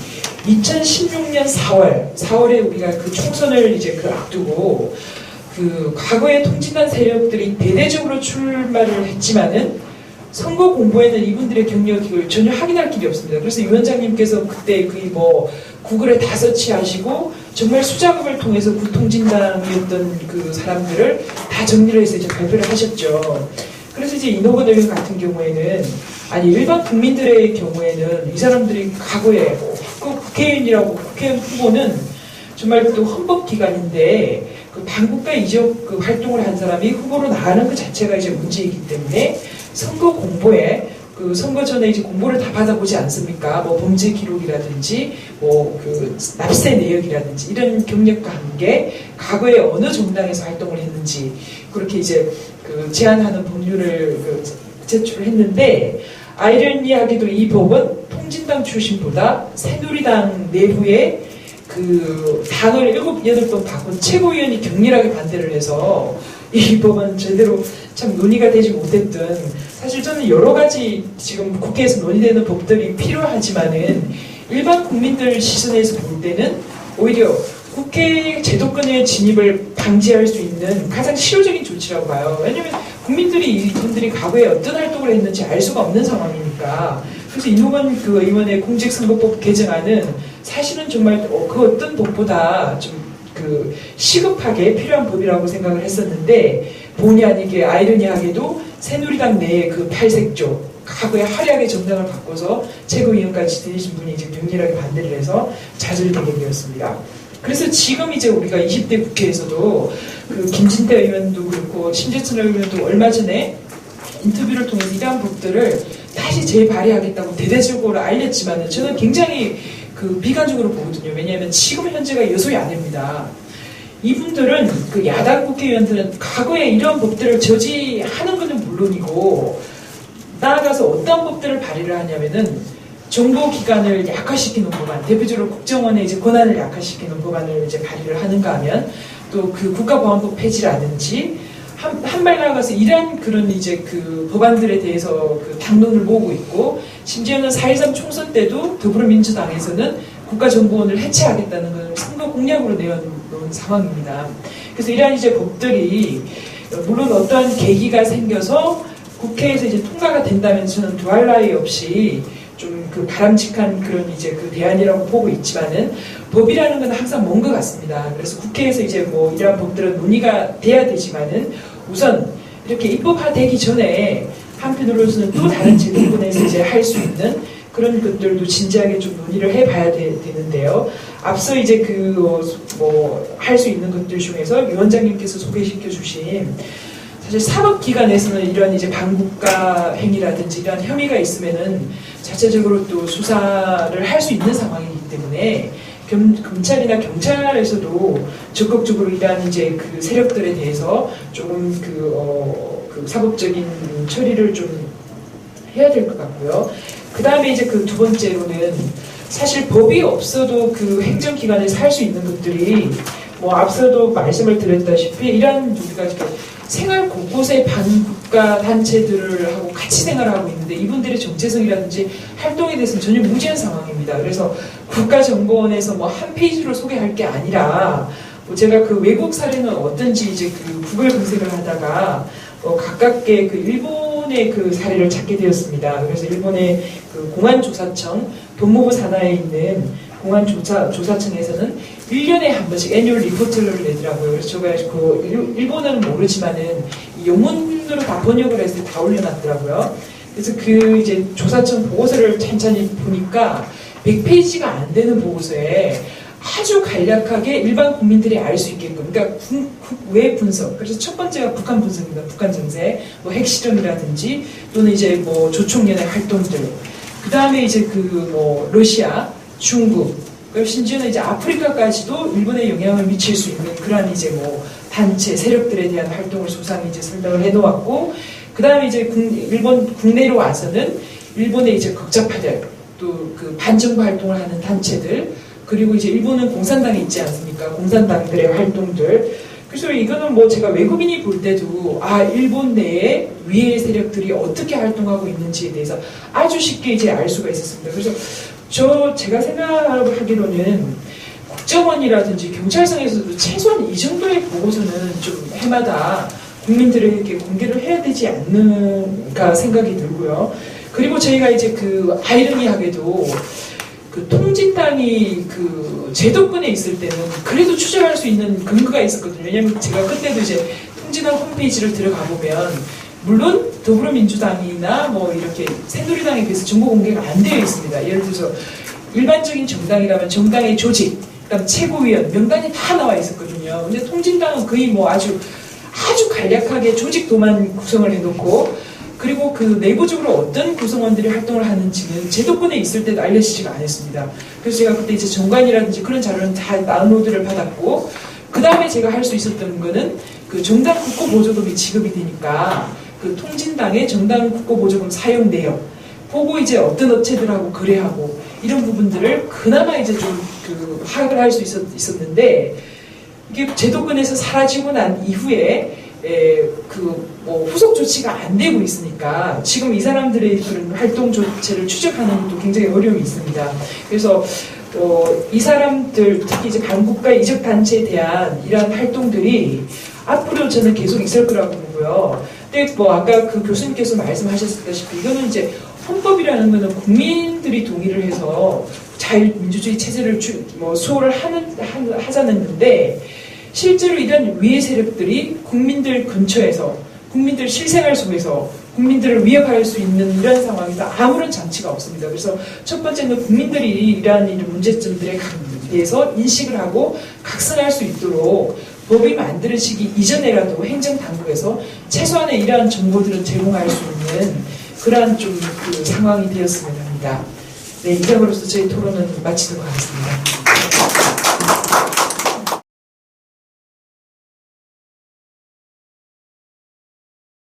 2016년 4월에 우리가 그 총선을 이제 그 앞두고 그 과거의 통진단 세력들이 대대적으로 출마를 했지만은 선거 공보에는 이분들의 경력을 전혀 확인할 길이 없습니다. 그래서 위원장님께서 그때 구글에 다 서치하시고 정말 수작업을 통해서 구통진당이었던 그 사람들을 다 정리를 해서 이제 발표를 하셨죠. 그래서 이제 이노건 의원 같은 경우에는 일반 국민들의 경우에는 이 사람들이 과거에 국회의원이라고 국회의원 후보는 정말 또 헌법기관인데 그 반국가 이적 그 활동을 한 사람이 후보로 나가는 그 자체가 이제 문제이기 때문에 선거 공보에 그 선거 전에 이제 공보를 다 받아보지 않습니까? 범죄 기록이라든지 그 납세 내역이라든지 이런 경력과 함께 과거에 어느 정당에서 활동을 했는지 그렇게 이제 그 제한하는 법률을 제출을 했는데 아이러니하게도 이 법은 통진당 출신보다 새누리당 내부에 그 당을 7-8번 바꾼 최고위원이 격렬하게 반대를 해서 이 법은 제대로 참 논의가 되지 못했던 사실 저는 여러 가지 지금 국회에서 논의되는 법들이 필요하지만은 일반 국민들 시선에서 볼 때는 오히려 국회 제도권의 진입을 방지할 수 있는 가장 실효적인 조치라고 봐요. 왜냐하면 국민들이 이분들이 과거에 어떤 활동을 했는지 알 수가 없는 상황이니까. 그래서 이노건 그 의원의 공직선거법 개정안은 사실은 정말 그 어떤 법보다 좀 그 시급하게 필요한 법이라고 생각을 했었는데 본의 아니게 아이러니하게도 새누리당 내에 그 팔색조 과거에 화려하게 정당을 바꿔서 최고위원까지 되신 분이 이제 격렬하게 반대를 해서 좌절되게 되었습니다. 그래서 지금 이제 우리가 20대 국회에서도 그 김진태 의원도 그렇고 심재천 의원도 얼마 전에 인터뷰를 통해서 이러한 법들을 다시 재발의하겠다고 대대적으로 알렸지만 저는 굉장히 그 비관적으로 보거든요. 왜냐하면 지금 현재가 여소야 안 됩니다. 이분들은 그 야당 국회의원들은 과거에 이런 법들을 저지하는 것은 물론이고 나아가서 어떤 법들을 발의를 하냐면은 정보기관을 약화시키는 법안, 대표적으로 국정원의 이제 권한을 약화시키는 법안을 이제 발의를 하는가 하면 또 그 국가보안법 폐지라든지 한 발 나아가서 이러한 그런 이제 그 법안들에 대해서 그 당론을 모으고 있고 심지어는 4.13 총선 때도 더불어민주당에서는 국가정보원을 해체하겠다는 걸 선거 공약으로 내어놓은 상황입니다. 그래서 이러한 이제 법들이 물론 어떠한 계기가 생겨서 국회에서 이제 통과가 된다면 저는 두할 나위 없이 좀 그 바람직한 그런 이제 그 대안이라고 보고 있지만은 법이라는 건 항상 먼 것 같습니다. 그래서 국회에서 이제 이러한 법들은 논의가 돼야 되지만은 우선 이렇게 입법화되기 전에 한편으로서는 또 다른 제도권에서 이제 할 수 있는 그런 것들도 진지하게 좀 논의를 해봐야 되는데요. 앞서 이제 할 수 있는 것들 중에서 위원장님께서 소개시켜 주신 사실 사법기관에서는 이런 이제 반국가 행위라든지 이런 혐의가 있으면은 자체적으로 또 수사를 할 수 있는 상황이기 때문에 검찰이나 경찰에서도 적극적으로 이러한 이제 그 세력들에 대해서 조금 그 사법적인 처리를 좀 해야 될 것 같고요. 그 다음에 이제 그 두 번째로는 사실 법이 없어도 그 행정기관에서 할 수 있는 것들이 뭐 앞서도 말씀을 드렸다시피 이러한 우리가 생활 곳곳에 반국가 단체들을 하고 같이 생활하고 있는데 이분들의 정체성이라든지 활동에 대해서는 전혀 무지한 상황입니다. 그래서 국가정보원에서 뭐 한 페이지로 소개할 게 아니라 뭐 제가 그 외국 사례는 어떤지 이제 그 구글 검색을 하다가 가깝게 그 일본의 그 사례를 찾게 되었습니다. 그래서 일본의 그 공안조사청 법무부 산하에 있는 공안조사청에서는 1년에 한 번씩 애니얼 리포트를 내더라고요. 그래서 제가 그 일본어는 모르지만은 영문으로 다 번역을 해서 다 올려놨더라고요. 그래서 그 이제 조사청 보고서를 천천히 보니까 100페이지가 안 되는 보고서에 아주 간략하게 일반 국민들이 알 수 있게끔, 그러니까 국외 분석. 그래서 첫 번째가 북한 분석입니다. 북한 정세, 뭐 핵실험이라든지 또는 이제 뭐 조총련의 활동들. 그 다음에 이제 그 뭐 러시아, 중국, 심지어는 이제 아프리카까지도 일본에 영향을 미칠 수 있는 그러한 이제 뭐 단체, 세력들에 대한 활동을 소상히 이제 설명을 해놓았고, 그 다음에 이제 일본 국내로 와서는 일본의 이제 극좌파들, 또 그 반정부 활동을 하는 단체들, 그리고 이제 일본은 공산당이 있지 않습니까? 공산당들의 활동들. 그래서 이거는 뭐 제가 외국인이 볼 때도 일본 내에 위의 세력들이 어떻게 활동하고 있는지에 대해서 아주 쉽게 이제 알 수가 있었습니다. 그래서 제가 생각하기로는 국정원이라든지 경찰청에서도 최소한 이 정도의 보고서는 좀 해마다 국민들에게 공개를 해야 되지 않는가 생각이 들고요. 그리고 저희가 이제 그 아이러니하게도 그 통진당이 그 제도권에 있을 때는 그래도 추적할 수 있는 근거가 있었거든요. 왜냐면 제가 그때도 이제 통진당 홈페이지를 들어가 보면 물론 더불어민주당이나 뭐 이렇게 새누리당에 비해서 정보 공개가 안 되어 있습니다. 예를 들어서 일반적인 정당이라면 정당의 조직, 그다음 최고위원 명단이 다 나와 있었거든요. 근데 통진당은 거의 뭐 아주 간략하게 조직도만 구성을 해놓고 그리고 그 내부적으로 어떤 구성원들이 활동을 하는지는 제도권에 있을 때도 알려지지가 않았습니다. 그래서 제가 그때 이제 정관이라든지 그런 자료는 다 다운로드를 받았고 그 다음에 제가 할 수 있었던 거는 그 정당 국고보조금이 지급이 되니까 그 통진당의 정당 국고보조금 사용 내역 보고 이제 어떤 업체들하고 거래하고 이런 부분들을 그나마 이제 좀 그 파악을 할 수 있었는데 이게 제도권에서 사라지고 난 이후에 뭐 후속 조치가 안 되고 있으니까 지금 이 사람들의 그런 활동 조치를 추적하는 것도 굉장히 어려움이 있습니다. 그래서 이 사람들 특히 이제 반국가 이적 단체에 대한 이러한 활동들이 앞으로 저는 계속 있을 거라고 보고요. 근데 뭐 아까 그 교수님께서 말씀하셨다시피 이거는 이제 헌법이라는 거는 국민들이 동의를 해서 자유민주주의 체제를 수호를 하자는 건데 실제로 이런 위의 세력들이 국민들 근처에서 국민들 실생활 속에서 국민들을 위협할 수 있는 이런 상황에서 아무런 장치가 없습니다. 그래서 첫 번째는 국민들이 이러한 문제점들에 대해서 인식을 하고 각성할 수 있도록 법이 만들어지기 이전에라도 행정당국에서 최소한의 이러한 정보들을 제공할 수 있는 그러한 좀 그 상황이 되었으면 합니다. 네, 이상으로서 저희 토론은 마치도록 하겠습니다.